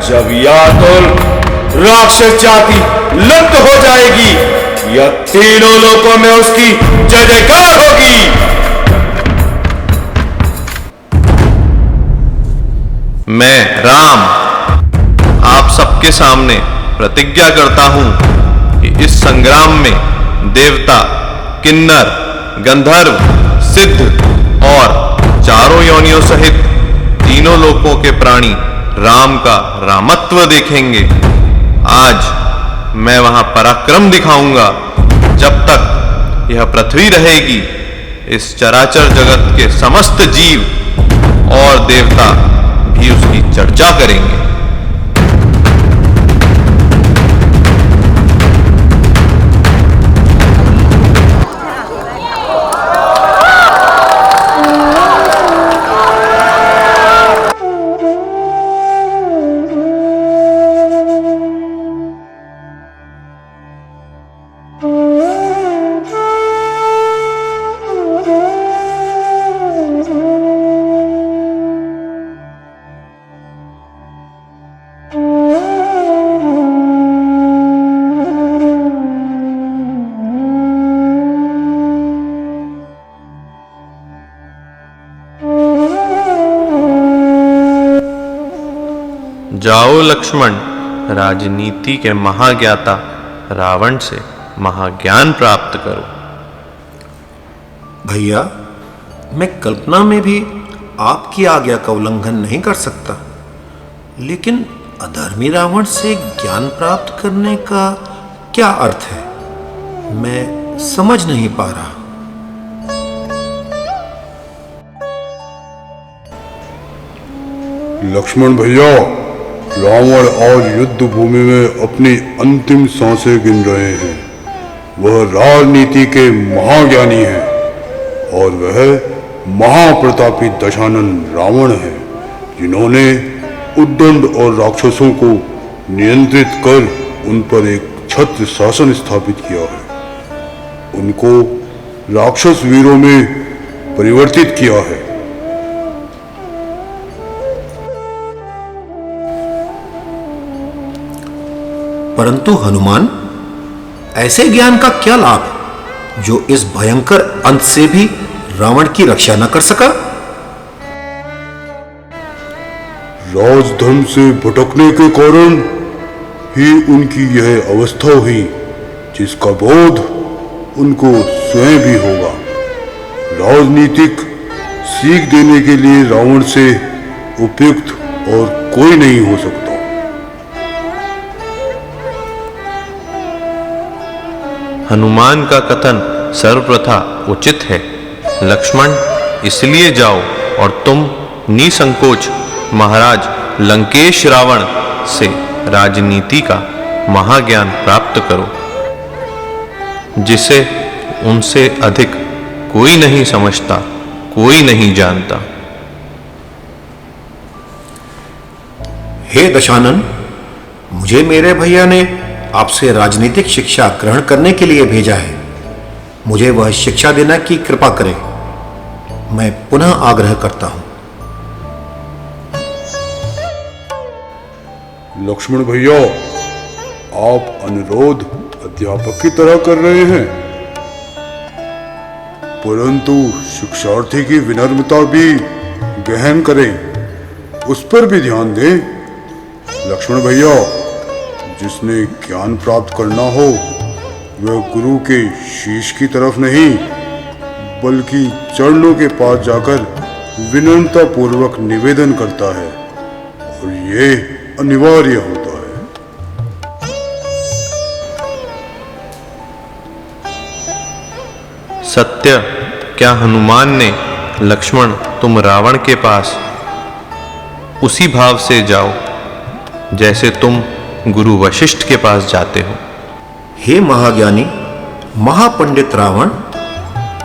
जब या तो राक्षस जाति लुप्त हो जाएगी या तीनों लोकों में उसकी जय जयकार होगी। मैं राम आप सबके सामने प्रतिज्ञा करता हूं कि इस संग्राम में देवता, किन्नर, गंधर्व, सिद्ध और चारों योनियों सहित तीनों लोकों के प्राणी राम का रामत्व देखेंगे। आज मैं वहां पराक्रम दिखाऊंगा। जब तक यह पृथ्वी रहेगी, इस चराचर जगत के समस्त जीव और देवता अभी उसकी चर्चा करेंगे। जाओ लक्ष्मण, राजनीति के महाज्ञाता रावण से महाज्ञान प्राप्त करो। भैया, मैं कल्पना में भी आपकी आज्ञा का उल्लंघन नहीं कर सकता, लेकिन अधर्मी रावण से ज्ञान प्राप्त करने का क्या अर्थ है, मैं समझ नहीं पा रहा। लक्ष्मण भैया, रावण आज युद्ध भूमि में अपनी अंतिम सांसें गिन रहे हैं। वह राजनीति के महाज्ञानी हैं और वह महाप्रतापी दशानन रावण है, जिन्होंने उद्दंड और राक्षसों को नियंत्रित कर उन पर एक छत्र शासन स्थापित किया है। उनको राक्षस वीरों में परिवर्तित किया है। परंतु हनुमान, ऐसे ज्ञान का क्या लाभ जो इस भयंकर अंत से भी रावण की रक्षा न कर सका? राजधर्म से भटकने के कारण ही उनकी यह अवस्था हुई, जिसका बोध उनको स्वयं भी होगा। राजनीतिक सीख देने के लिए रावण से उपयुक्त और कोई नहीं हो सकता। हनुमान का कथन सर्वप्रथा उचित है। लक्ष्मण, इसलिए जाओ और तुम निसंकोच महाराज लंकेश रावण से राजनीति का महाज्ञान प्राप्त करो, जिसे उनसे अधिक कोई नहीं समझता, कोई नहीं जानता। हे दशानन, मुझे मेरे भैया ने आपसे राजनीतिक शिक्षा ग्रहण करने के लिए भेजा है। मुझे वह शिक्षा देने की कृपा करें, मैं पुनः आग्रह करता हूं। लक्ष्मण भैया, आप अनुरोध अध्यापक की तरह कर रहे हैं, परंतु शिक्षार्थी की विनम्रता भी गहन करें, उस पर भी ध्यान दें। लक्ष्मण भैया, जिसने ज्ञान प्राप्त करना हो वह गुरु के शीश की तरफ नहीं बल्कि चरणों के पास जाकर विनम्रता पूर्वक निवेदन करता है, और ये अनिवार्य होता है। सत्य, क्या हनुमान ने लक्ष्मण तुम रावण के पास उसी भाव से जाओ जैसे तुम गुरु वशिष्ठ के पास जाते हो। हे महाज्ञानी महापंडित रावण,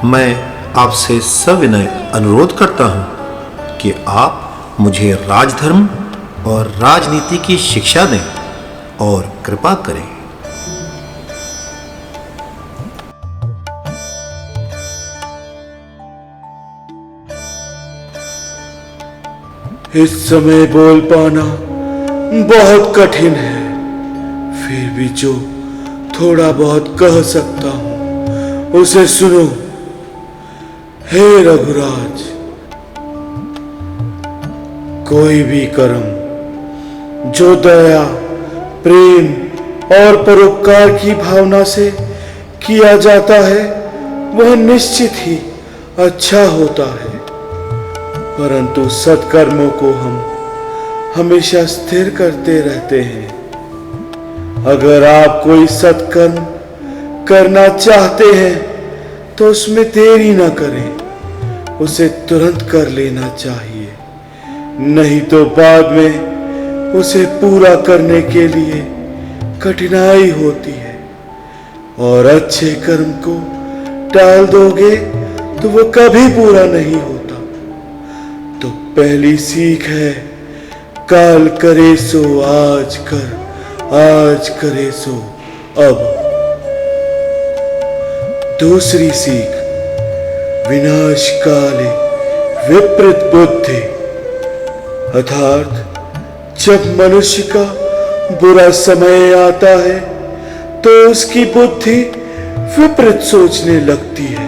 मैं आपसे सविनय अनुरोध करता हूं कि आप मुझे राजधर्म और राजनीति की शिक्षा दें और कृपा करें। इस समय बोल पाना बहुत कठिन है, फिर भी जो थोड़ा बहुत कह सकता हूं उसे सुनो। हे रघुराज, कोई भी कर्म जो दया, प्रेम और परोपकार की भावना से किया जाता है वह निश्चित ही अच्छा होता है, परंतु सत्कर्मों को हम हमेशा स्थिर करते रहते हैं। अगर आप कोई सत्कर्म करना चाहते हैं तो उसमें देरी न करें, उसे तुरंत कर लेना चाहिए, नहीं तो बाद में उसे पूरा करने के लिए कठिनाई होती है, और अच्छे कर्म को टाल दोगे तो वो कभी पूरा नहीं होता। तो पहली सीख है, काल करे सो आज कर, आज करे सो अब। दूसरी सीख, विनाश काले विपरीत बुद्धि, अर्थात जब मनुष्य का बुरा समय आता है तो उसकी बुद्धि विपरीत सोचने लगती है।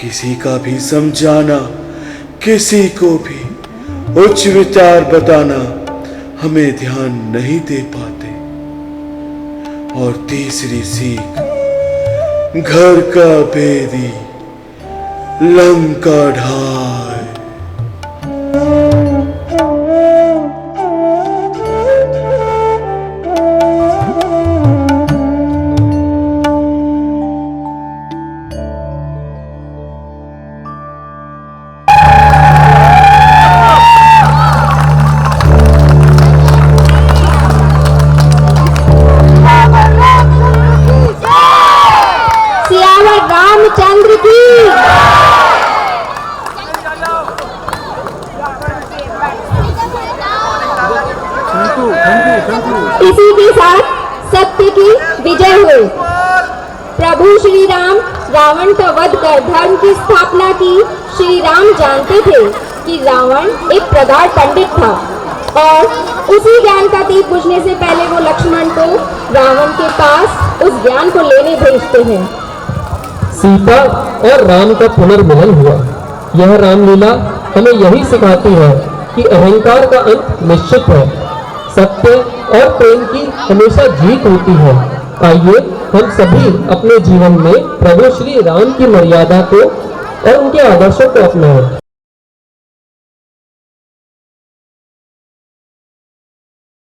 किसी का भी समझाना, किसी को भी उच्च विचार बताना हमें ध्यान नहीं दे पाते। और तीसरी सीख, घर का भेदी लंका ढाए। सियावर रामचंद्र की। इसी के साथ सत्य की विजय हुई। प्रभु श्री राम रावण का वध कर धर्म की स्थापना की। श्री राम जानते थे कि रावण एक प्रगाढ़ पंडित था और उसी ज्ञान का दीप बुझने से पहले वो लक्ष्मण को रावण के पास उस ज्ञान को लेने भेजते हैं। सीता और राम का पुनर्मिलन हुआ। यह रामलीला हमें यही सिखाती है कि अहंकार का अंत निश्चित है, सत्य और प्रेम की हमेशा जीत होती है। आइए हम सभी अपने जीवन में प्रभु श्री राम की मर्यादा को और उनके आदर्शों को अपनाएं।